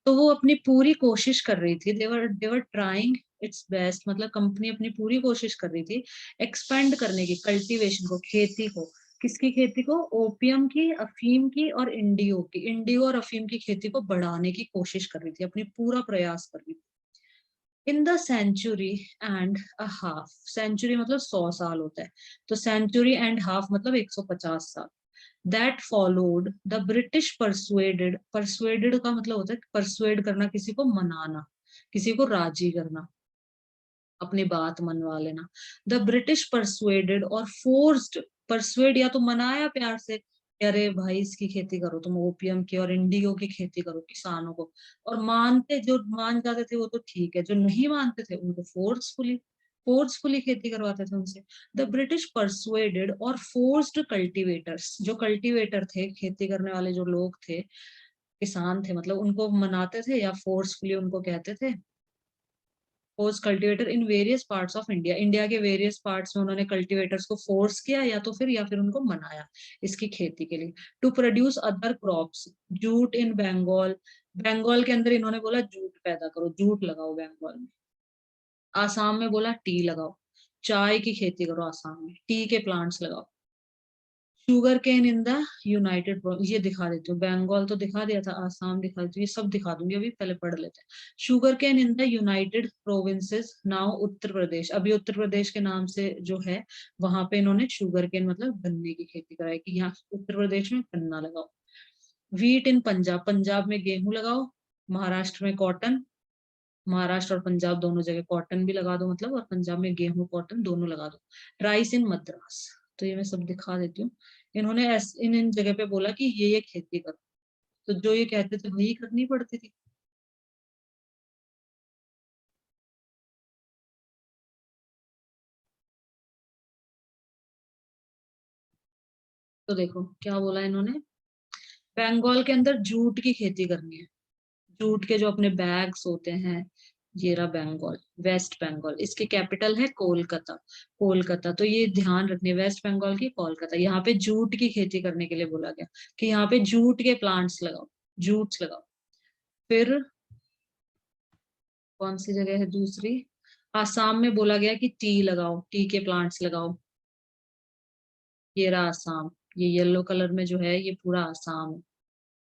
तो वो अपनी पूरी कोशिश कर रही थी, देवर ट्राइंग इट्स बेस्ट, मतलब कंपनी अपनी पूरी कोशिश कर रही थी एक्सपेंड करने की, कल्टीवेशन को, खेती को। किसकी खेती को? ओपियम की, अफीम की और इंडियो की। इंडियो और अफीम की खेती को बढ़ाने की कोशिश कर रही थी, अपनी पूरा प्रयास कर रही थी। In the century and a half, century मतलब 100 साल होता है, तो सेंचुरी एंड हाफ मतलब 150 साल। That followed the British persuaded, persuaded का मतलब होता है परसुएड करना, किसी को मनाना, किसी को राजी करना, अपनी बात मनवा लेना। द ब्रिटिश परसुएडेड और फोर्स्ड, परसुएड या तो मनाया प्यार से, अरे भाई इसकी खेती करो तुम, ओपियम की और इंडिगो की खेती करो किसानों को, और मानते, जो मान जाते थे वो तो ठीक है, जो नहीं मानते थे उनको फोर्सफुली खेती करवाते थे उनसे। द ब्रिटिश परसुएडेड और फोर्स्ड कल्टीवेटर्स, जो कल्टीवेटर थे, खेती करने वाले जो लोग थे, किसान थे मतलब, उनको मनाते थे या फोर्सफुली उनको कहते थे force cultivator in various parts of India. India के वेरियस पार्ट्स में उन्होंने कल्टीवेटर्स को फोर्स किया या फिर उनको मनाया इसकी खेती के लिए। To produce other crops, jute in Bengal, Bengal के अंदर इन्होंने बोला जूट पैदा करो, जूट लगाओ बंगाल में। आसाम में बोला टी लगाओ, चाय की खेती करो आसाम में, टी के प्लांट्स लगाओ। Sugar cane in the united, ये दिखा देती हूँ, बंगाल तो दिखा दिया था, आसाम दिखा देती हूँ, ये सब दिखा दूंगी, अभी पहले पढ़ लेते हैं। Sugar cane in the United Provinces, now Uttar Pradesh, अभी उत्तर प्रदेश के नाम से जो है, वहां पे इन्होंने शुगर केन मतलब गन्ने की खेती कराई कि यहाँ उत्तर प्रदेश में गन्ना लगाओ। वीट इन पंजाब, पंजाब में गेहूं लगाओ, महाराष्ट्र में कॉटन, महाराष्ट्र और पंजाब दोनों जगह कॉटन भी लगा दो मतलब, और पंजाब में गेहूं कॉटन दोनों लगा दो। राइस इन मद्रास, तो ये मैं सब दिखा देती हूँ। इन्होंने इन इन जगह पे बोला कि ये खेती करो, तो जो ये कहते थे वही करनी पड़ती थी। तो देखो क्या बोला इन्होंने, बंगाल के अंदर जूट की खेती करनी है, जूट के जो अपने बैग्स होते हैं, ये रहा बंगाल, वेस्ट बंगाल, इसकी कैपिटल है कोलकाता। कोलकाता, तो ये ध्यान रखने, वेस्ट बंगाल की कोलकाता, यहाँ पे जूट की खेती करने के लिए बोला गया कि यहाँ पे जूट के प्लांट्स लगाओ, जूट्स लगाओ। फिर कौन सी जगह है दूसरी, आसाम में बोला गया कि टी लगाओ, टी के प्लांट्स लगाओ। ये रहा आसाम, ये येलो कलर में जो है ये पूरा आसाम है।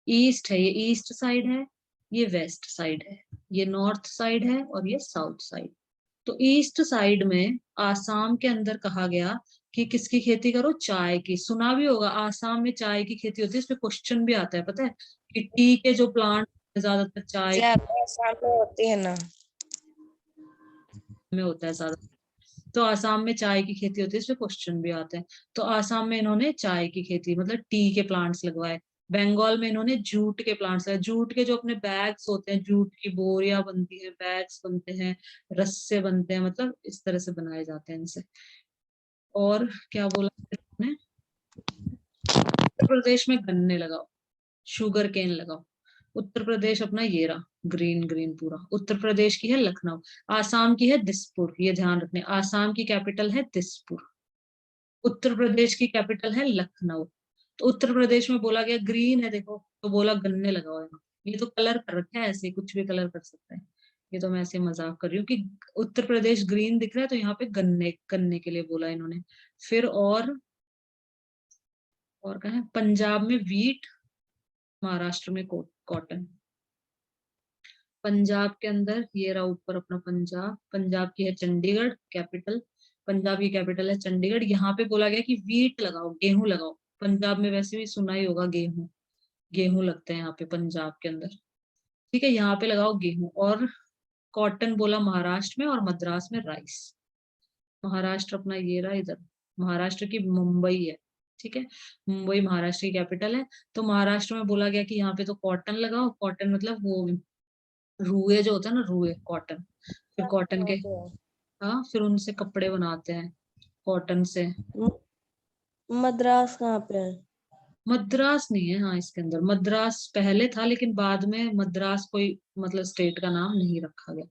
ईस्ट है, ये ईस्ट साइड है, ये वेस्ट साइड है, ये नॉर्थ साइड है और ये साउथ साइड। तो ईस्ट साइड में आसाम के अंदर कहा गया कि किसकी खेती करो, चाय की। सुना भी होगा आसाम में चाय की खेती होती है, इस पे क्वेश्चन भी आता है पता है, कि टी के जो प्लांट ज्यादातर चाय ज्यादा सामने होती है ना। में होता है ज्यादा, तो आसाम में चाय की खेती होती है, इस पे क्वेश्चन भी आते हैं। तो आसाम में इन्होंने चाय की खेती मतलब टी के प्लांट्स लगवाए। बंगाल में इन्होंने जूट के प्लांट्स लगाए, जूट के जो अपने बैग्स होते हैं, जूट की बोरियां बनती हैं, बैग्स बनते हैं, रस्से बनते हैं, मतलब इस तरह से बनाए जाते हैं इनसे। और क्या बोला इन्होंने, उत्तर प्रदेश में गन्ने लगाओ, शुगर केन लगाओ। उत्तर प्रदेश अपना ये रहा, ग्रीन ग्रीन पूरा। उत्तर प्रदेश की है लखनऊ, आसाम की है दिसपुर, ये ध्यान रखने, आसाम की कैपिटल है दिसपुर, उत्तर प्रदेश की कैपिटल है लखनऊ। तो उत्तर प्रदेश में बोला गया ग्रीन है देखो, तो बोला गन्ने लगाओ यहाँ। ये तो कलर कर रखा है ऐसे, कुछ भी कलर कर सकते हैं, ये तो मैं ऐसे मजाक कर रही हूँ कि उत्तर प्रदेश ग्रीन दिख रहा है तो यहाँ पे गन्ने, गन्ने के लिए बोला इन्होंने। फिर और कहा पंजाब में वीट, महाराष्ट्र में कॉटन। पंजाब के अंदर ये रहा ऊपर अपना पंजाब, पंजाब की है चंडीगढ़ कैपिटल, पंजाब की कैपिटल है चंडीगढ़। यहाँ पे बोला गया कि वीट लगाओ, गेहूं लगाओ। पंजाब में वैसे भी सुना ही होगा गेहूं, गेहूं लगते हैं यहाँ पे पंजाब के अंदर, ठीक है, यहाँ पे लगाओ गेहूं। और कॉटन बोला महाराष्ट्र में, और मद्रास में राइस। महाराष्ट्र अपना ये रहा इधर, महाराष्ट्र की मुंबई है, ठीक है, मुंबई महाराष्ट्र की कैपिटल है। तो महाराष्ट्र में बोला गया कि यहाँ पे तो कॉटन लगाओ, कॉटन मतलब वो रुए जो होता है ना, रुए कॉटन। फिर कॉटन के, हाँ, फिर उनसे कपड़े बनाते हैं कॉटन से। मद्रास कहाँ पे है? मद्रास नहीं है, हाँ इसके अंदर मद्रास पहले था, लेकिन बाद में मद्रास कोई मतलब स्टेट का नाम नहीं रखा गया।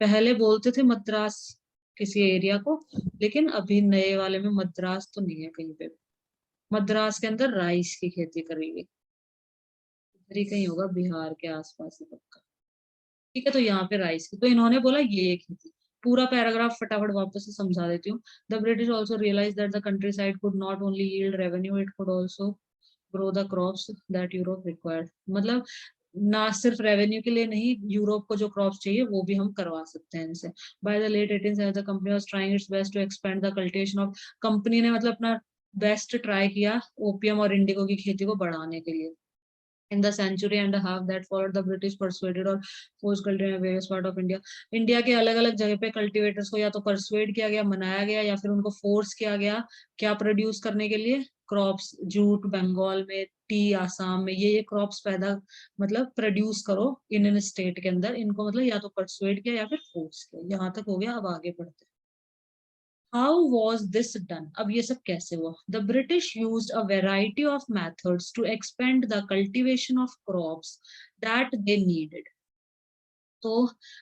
पहले बोलते थे मद्रास किसी एरिया को, लेकिन अभी नए वाले में मद्रास तो नहीं है कहीं पे। मद्रास के अंदर राइस की खेती करेगी, इधर ही कहीं होगा, बिहार के आसपास ही पक्का। ठीक है, तो यहाँ पे राइस की, तो इन्होंने बोला ये खेती। पूरा पैराग्राफ फटाफट वापस से समझा देती हूँ। The British also realise that the countryside could not only yield revenue, it could also grow the crops that Europe required. मतलब ना सिर्फ रेवेन्यू के लिए नहीं, यूरोप को जो क्रॉप्स चाहिए वो भी हम करवा सकते हैं इनसे। By the late 1870 the company was trying its best to expand the cultivation of, company ने मतलब अपना बेस्ट ट्राई किया ओपियम और इंडिगो की खेती को बढ़ाने के लिए। In the century and a half that followed, the British persuaded or forced cultivated in various part of India. India के अलग अलग जगह पे कल्टीवेटर्स को या तो परसुएड किया गया, मनाया गया, या फिर उनको फोर्स किया गया क्या प्रोड्यूस करने के लिए, क्रॉप्स। जूट बंगाल में, टी आसाम में, ये क्रॉप्स पैदा मतलब प्रोड्यूस करो इन स्टेट के अंदर, इनको मतलब या तो परसुएड किया या फिर फोर्स किया। यहाँ तक हो गया, अब आगे बढ़ते हैं। How was this done? अब ये सब कैसे हुआ? The British used a variety of methods to expand the cultivation of crops that they needed. तो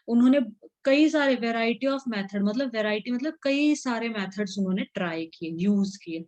उन्होंने कई सारे वेराइटी ऑफ मेथड, मतलब वेराइटी मतलब कई सारे मेथड्स उन्होंने ट्राई किए, यूज किए।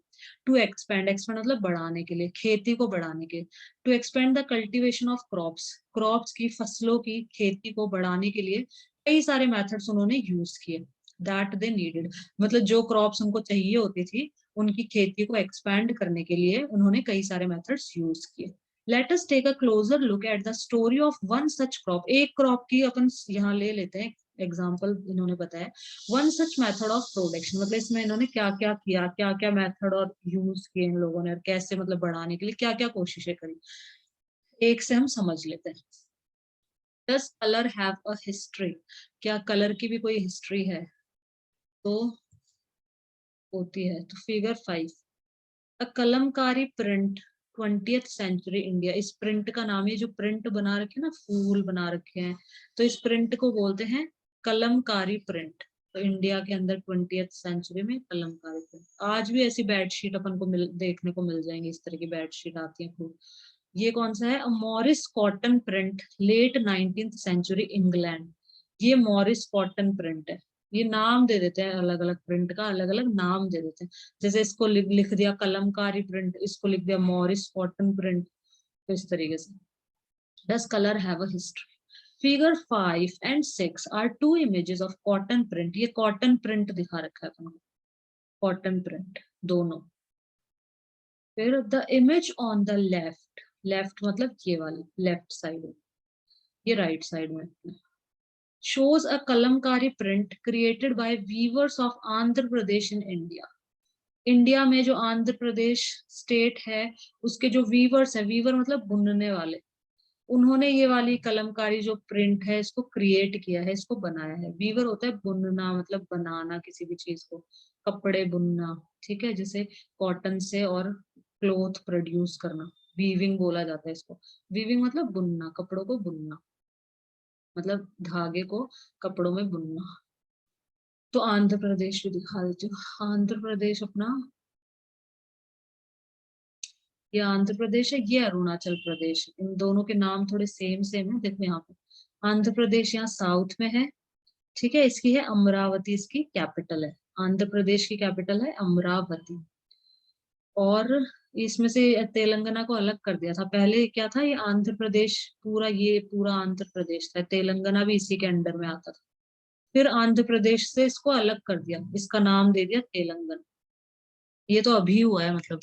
टू एक्सपेंड, एक्सपेंड मतलब बढ़ाने के लिए, खेती को बढ़ाने के लिए। To expand the cultivation of crops, crops की फसलों की खेती को बढ़ाने के लिए कई सारे मेथड्स उन्होंने यूज किए। दैट दे नीडेड, मतलब जो क्रॉप्स उनको चाहिए होती थी उनकी खेती को एक्सपैंड करने के लिए उन्होंने कई सारे मेथड्स यूज किए। Let us take a closer look at the story of one such crop. एक क्रॉप की अपन यहाँ ले लेते हैं एग्जाम्पल, इन्होंने बताया one such method of production, मतलब इसमें इन्होंने क्या क्या किया, क्या क्या मेथड और यूज किए इन लोगों ने, और कैसे मतलब बढ़ाने के लिए क्या क्या कोशिशें करी, एक से हम समझ लेते हैं। Does color have a history? क्या कलर की भी कोई हिस्ट्री है? तो होती है। तो figure 5, a kalamkari print 20th century India. इस प्रिंट का नाम है, जो प्रिंट बना रखे ना, फूल बना रखे हैं, तो इस प्रिंट को बोलते हैं कलमकारी प्रिंट। तो इंडिया के अंदर 20th सेंचुरी में कलमकारी प्रिंट। आज भी ऐसी बेडशीट अपन को देखने को मिल जाएंगी, इस तरह की बेडशीट आती है खूब। ये कौन सा है? Morris cotton print, late 19th century England. ये मॉरिस कॉटन प्रिंट है। ये नाम दे देते हैं अलग अलग, प्रिंट का अलग अलग नाम दे देते हैं। जैसे इसको लिख दिया कलमकारी प्रिंट, इसको लिख दिया मॉरिस कॉटन प्रिंट, तो इस तरीके से। Does colour have a history? Figure 5 and 6 are two images of cotton print. ये कॉटन प्रिंट दिखा रखा है अपन को, कॉटन प्रिंट दोनों। फिर the image on the left, left मतलब ये वाली लेफ्ट साइड, ये राइट साइड में, shows a kalamkari print created by weavers of Andhra Pradesh in India. India में जो आंध्र प्रदेश स्टेट है उसके जो वीवर्स है, वीवर मतलब बुनने वाले, उन्होंने ये वाली कलमकारी जो प्रिंट है इसको क्रिएट किया है, इसको बनाया है। वीवर होता है बुनना, मतलब बनाना किसी भी चीज को, कपड़े बुनना, ठीक है, जैसे कॉटन से और क्लोथ प्रोड्यूस करना, वीविंग बोला जाता है इसको। वीविंग मतलब बुनना, कपड़ों को बुनना, मतलब धागे को कपड़ों में बुनना। तो आंध्र प्रदेश भी दिखा देती हूँ। आंध्र प्रदेश अपना, ये आंध्र प्रदेश है, ये अरुणाचल प्रदेश, इन दोनों के नाम थोड़े सेम सेम है। देखो यहाँ पे आंध्र प्रदेश यहाँ साउथ में है, ठीक है, इसकी है अमरावती, इसकी कैपिटल है। आंध्र प्रदेश की कैपिटल है अमरावती। और इसमें से तेलंगाना को अलग कर दिया था। पहले क्या था, ये आंध्र प्रदेश पूरा, ये पूरा आंध्र प्रदेश था, तेलंगाना भी इसी के अंडर में आता था। फिर आंध्र प्रदेश से इसको अलग कर दिया, इसका नाम दे दिया तेलंगाना। ये तो अभी हुआ है, मतलब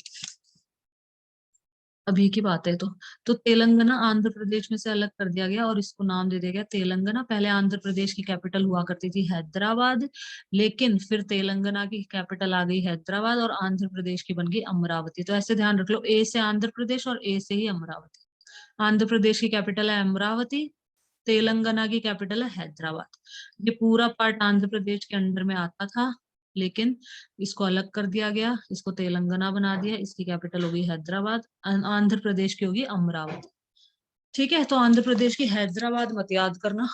अभी की बात है। तो तेलंगाना आंध्र प्रदेश में से अलग कर दिया गया और इसको नाम दे दिया गया तेलंगाना। पहले आंध्र प्रदेश की कैपिटल हुआ करती थी हैदराबाद, लेकिन फिर तेलंगाना की कैपिटल आ गई हैदराबाद और आंध्र प्रदेश की बन गई अमरावती। तो ऐसे ध्यान रख लो, ए से आंध्र प्रदेश और ए से ही अमरावती। आंध्र प्रदेश की कैपिटल है अमरावती, तेलंगाना की कैपिटल है हैदराबाद। ये पूरा पार्ट आंध्र प्रदेश के अंडर में आता था, लेकिन इसको अलग कर दिया गया, इसको तेलंगाना बना दिया, इसकी कैपिटल होगी हैदराबाद, आंध्र प्रदेश की होगी अमरावती। ठीक है, तो आंध्र प्रदेश की हैदराबाद मत याद करना,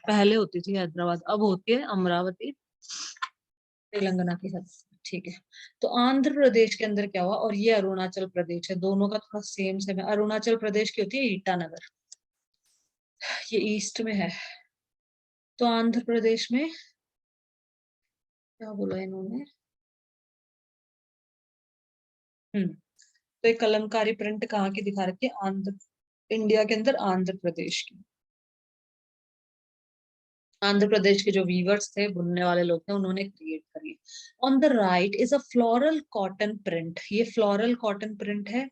पहले होती थी हैदराबाद, अब होती है अमरावती, तेलंगाना की हैदराबाद। ठीक है। तो आंध्र प्रदेश के अंदर क्या हुआ, और ये अरुणाचल प्रदेश है, दोनों का थोड़ा सेम सेम है। अरुणाचल प्रदेश की होती है ईटानगर, ये ईस्ट में है। तो आंध्र प्रदेश में क्या बोला इन्होंने, तो एक कलमकारी प्रिंट कहाँ की दिखा रखी है, आंध्र, इंडिया के अंदर आंध्र प्रदेश की। आंध्र प्रदेश के जो वीवर्स थे, बुनने वाले लोग थे, उन्होंने क्रिएट करी। On the right is a floral cotton print, ये फ्लोरल कॉटन प्रिंट है,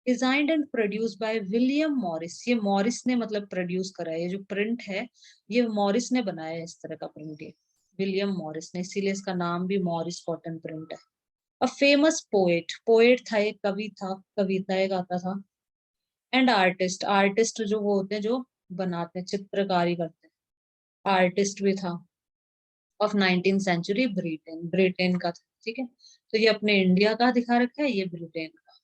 designed and produce by William Morris. ये मॉरिस ने मतलब प्रोड्यूस करा है, ये जो प्रिंट है ये मॉरिस ने बनाया है, इस तरह का प्रिंट ये विलियम मॉरिस ने, इसीलिए इसका नाम भी मॉरिस कॉटन प्रिंट है। अ फेमस पोएट, पोएट था, एक कवि था, कविताएं गाता था। एंड आर्टिस्ट, आर्टिस्ट जो वो होते हैं जो बनाते हैं, चित्रकारी करते हैं, आर्टिस्ट भी था। Of 19th century, Britain, Britain का था। ठीक है, तो ये अपने इंडिया का दिखा रखा है, ये ब्रिटेन का।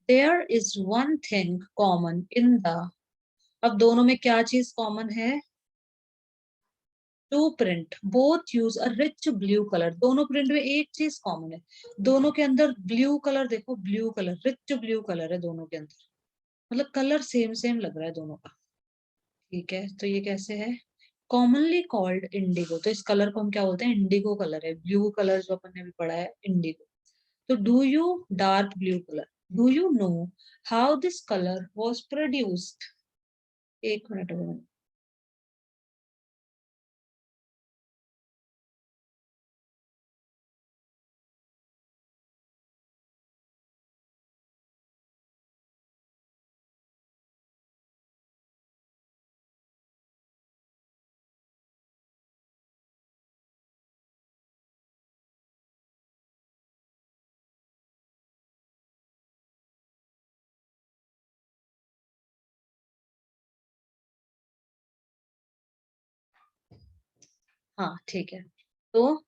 There is one thing common in the, अब दोनों में क्या चीज कॉमन है, two print both use a rich blue colour, दोनों प्रिंट में एक चीज कॉमन है, दोनों के अंदर ब्लू कलर, देखो blue colour, rich blue colour है दोनों के अंदर, मतलब कलर सेम सेम लग रहा है दोनों का। ठीक है, तो ये कैसे है, कॉमनली कॉल्ड इंडिगो, तो इस कलर को हम क्या बोलते हैं, इंडिगो कलर है, ब्लू कलर जो अपन ने भी पढ़ा है इंडिगो। तो do you, dark blue colour, do you know how this colour was produced, एक मिनट। हाँ ठीक है, तो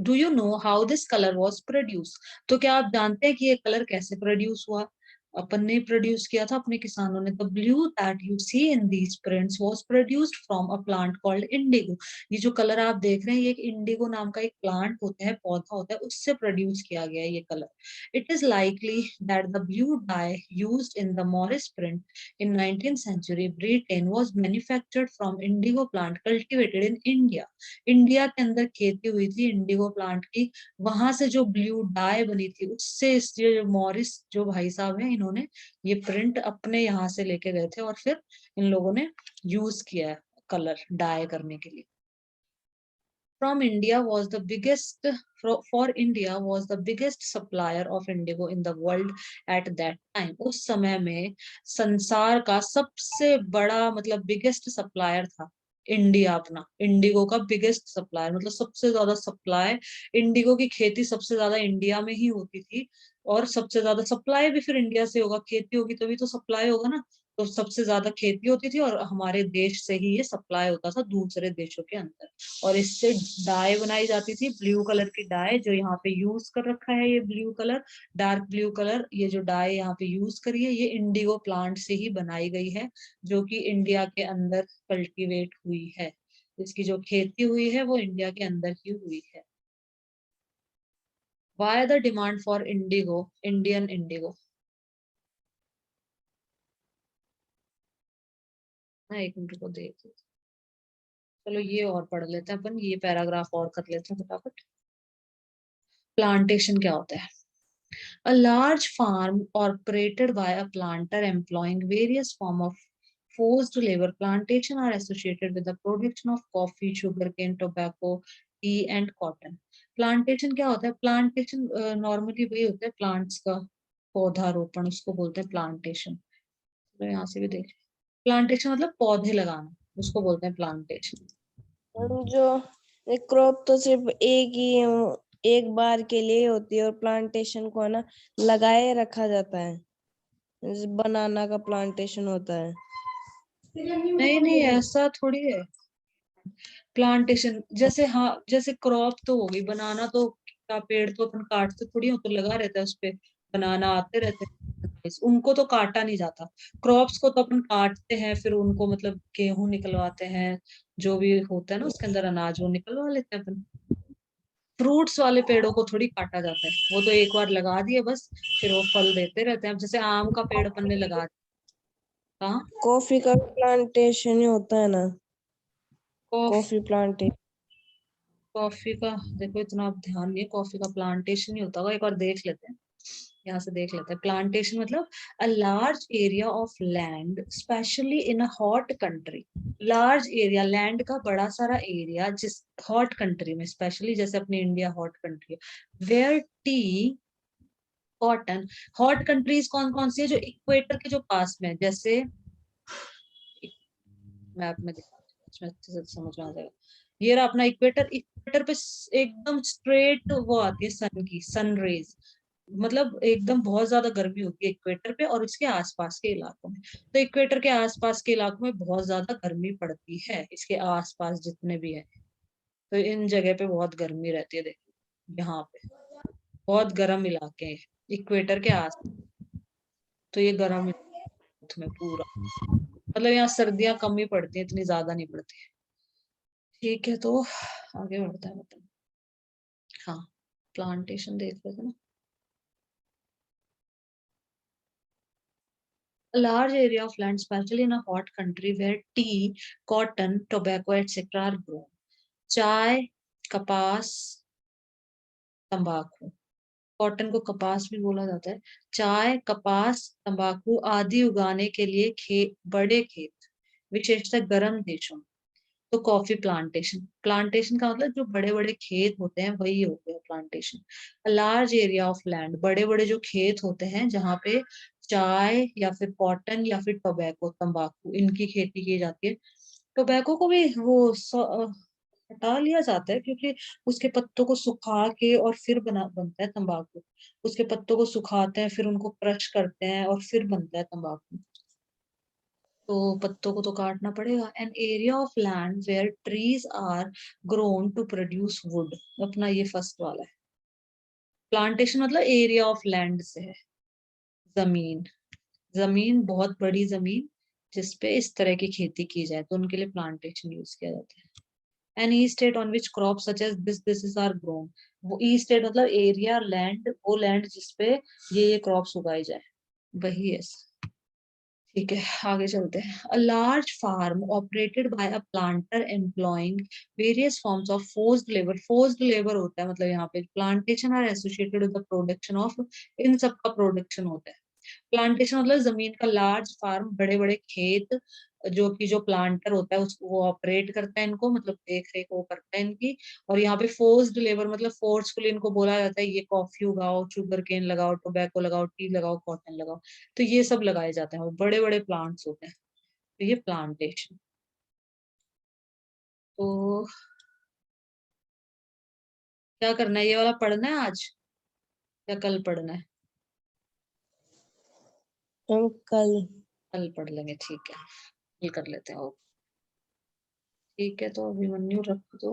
do you know how this colour was produce, तो क्या आप जानते हैं कि ये कलर कैसे प्रोड्यूस हुआ, अपन ने प्रोड्यूस किया था अपने किसानों ने। The blue that you see in these prints was produced from a plant called indigo, ये जो कलर आप देख रहे हैं ये एक इंडिगो नाम का एक प्लांट होता है, पौधा होता है, उससे प्रोड्यूस किया गया है ये colour. It is likely that the blue die used in the Morris print in 19th century Britain was manufactured from indigo plant cultivated in India, India के अंदर खेती हुई थी इंडिगो प्लांट की, वहां से जो ब्लू डाई बनी थी उससे इस जो मॉरिस जो भाई साहब हैं इन्होंने ये प्रिंट अपने यहाँ से लेके गए थे और फिर इन लोगों ने यूज किया है कलर डाई करने के लिए। From India was the biggest, for India was the biggest supplier of indigo in the world at that time, उस समय में संसार का सबसे बड़ा मतलब बिगेस्ट सप्लायर था इंडिया, अपना इंडिगो का बिगेस्ट सप्लायर, मतलब सबसे ज्यादा सप्लाई, इंडिगो की खेती सबसे ज्यादा इंडिया में ही होती थी, और सबसे ज्यादा सप्लाई भी फिर इंडिया से होगा, खेती होगी तभी तो सप्लाई होगा ना, तो सबसे ज्यादा खेती होती थी और हमारे देश से ही ये सप्लाई होता था दूसरे देशों के अंदर। और इससे डाई बनाई जाती थी, ब्लू कलर की डाई जो यहाँ पे यूज कर रखा है, ये blue colour, dark blue colour, ये जो डाई यहाँ पे यूज करी है ये इंडिगो प्लांट से ही बनाई गई है, जो कि इंडिया के अंदर कल्टीवेट हुई है, इसकी जो खेती हुई है वो इंडिया के अंदर ही हुई है। Why the demand for Indigo, Indian Indigo, ना एक मिनट को देख, चलो ये और पढ़ लेते हैं अपन, ये पैराग्राफ और कर लेते हैं फटाफट। प्लांटेशन क्या होता है, a large farm operated by a planter employing various form of forced labor. Plantation are associated with the production of coffee, sugarcane, tobacco, tea and cotton. Plantation क्या होता है, प्लांटेशन नॉर्मली वही होता है प्लांट्स का पौधारोपण, उसको बोलते हैं प्लांटेशन। तो यहाँ से भी देख, प्लांटेशन मतलब पौधे लगाना, उसको बोलते हैं प्लांटेशन। जो क्रॉप तो सिर्फ एक बार के लिए होती है, और प्लांटेशन को है ना लगाए रखा जाता है, जैसे बनाना का प्लांटेशन होता है। नहीं नहीं ऐसा थोड़ी है, प्लांटेशन जैसे, हाँ जैसे क्रॉप तो हो गई, बनाना तो का पेड़ तो अपन काटते थोड़ी हो, तो लगा रहता है उस पे, बनाना आते रहते हैं, उनको तो काटा नहीं जाता। क्रॉप्स को तो अपन काटते हैं, फिर उनको मतलब गेहूं निकलवाते हैं, जो भी होता है ना उसके अंदर अनाज वो निकलवा लेते हैं अपन। फ्रूट्स वाले पेड़ों को थोड़ी काटा जाता है, वो तो एक बार लगा दिए बस, फिर वो फल देते रहते हैं। अब जैसे आम का पेड़ अपन ने लगा दिया, हाँ, कॉफी का प्लांटेशन ही होता है ना, कॉफी, कॉफी प्लांटेशन। कॉफी का देखो इतना अब ध्यान नहीं है, कॉफी का प्लांटेशन ही होता होगा, एक बार देख लेते हैं, यहाँ से देख लेते हैं। प्लांटेशन मतलब a large area of land specially in a hot country. Large area, land का बड़ा सारा एरिया, जिस हॉट कंट्री में, स्पेशली जैसे अपनी इंडिया हॉट कंट्री है, where tea, cotton. Hot countries कौन कौन सी है? जो इक्वेटर के जो पास में है, जैसे मैप में दिखा, इसमें अच्छे से समझ में आ जाएगा। ये रहा अपना इक्वेटर, इक्वेटर पे एकदम स्ट्रेट वो आती है सन की, सन रेज, मतलब एकदम बहुत ज्यादा गर्मी होती है इक्वेटर पे और इसके आसपास के इलाकों में। तो इक्वेटर के आसपास के इलाकों में बहुत ज्यादा गर्मी पड़ती है, इसके आसपास जितने भी है, तो इन जगह पे बहुत गर्मी रहती है। देखो यहाँ पे बहुत गर्म इलाके हैं इक्वेटर के आस, तो ये गर्म इलाके में पूरा, मतलब यहाँ सर्दियां कम ही पड़ती हैं, इतनी ज्यादा नहीं पड़ती। ठीक है, तो आगे बढ़ता है मतलब, हाँ, प्लांटेशन देख लेते हैं ना। A large area of land, especially in a hot country where tea, cotton, tobacco, etc. are grown. चाय, कपास, तंबाकू, कॉटन को कपास भी बोला जाता है, चाय, कपास, तंबाकू आदि उगाने के लिए बड़े खेत, विशेषतः गर्म देशों। तो कॉफी प्लांटेशन, प्लांटेशन का मतलब जो बड़े बड़े खेत होते हैं वही हो गया plantation. Large area of land, बड़े बड़े जो खेत होते हैं जहाँ पे चाय या फिर कॉटन या फिर टोबैको, तंबाकू, इनकी खेती की जाती है। टोबैको को भी वो हटा लिया जाता है क्योंकि उसके पत्तों को सुखा के और फिर बनता है तंबाकू। उसके पत्तों को सुखाते हैं, फिर उनको क्रश करते हैं और फिर बनता है तंबाकू। तो पत्तों को तो काटना पड़ेगा। An area of land where trees are grown to produce wood, अपना ये फर्स्ट वाला है। प्लांटेशन मतलब एरिया ऑफ लैंड से है, जमीन, जमीन बहुत बड़ी जमीन जिसपे इस तरह की खेती की जाए, तो उनके लिए प्लांटेशन यूज किया जाता है। An estate on which crop such as this is are grown, वो ई स्टेट मतलब एरिया, लैंड, वो लैंड जिसपे ये क्रॉप्स उगाई जाए, वही है। ठीक है, आगे चलते हैं। A large farm operated by a planter employing various forms of forced labour, forced labour होता है मतलब यहाँ पे plantation are associated with the production of, इन सब का प्रोडक्शन होता है। प्लांटेशन मतलब जमीन का, लार्ज फार्म बड़े बड़े खेत, जो कि जो प्लांटर होता है उसको वो ऑपरेट करता है इनको, मतलब देख रेख वो करता है इनकी। और यहाँ पे फोर्स्ड लेबर मतलब फोर्सफुली इनको बोला जाता है ये कॉफी उगाओ, शुगर केन लगाओ, टोबैको लगाओ, टी लगाओ, कॉटन लगाओ, तो ये सब लगाए जाते हैं, वो बड़े बड़े प्लांट्स होते हैं, तो ये प्लांटेशन। तो क्या करना है, ये वाला पढ़ना है आज या कल पढ़ना है? अंकल। कल पढ़ लेंगे, ठीक है, कल कर लेते हैं। ठीक है, तो अभिमन्यु रख दो।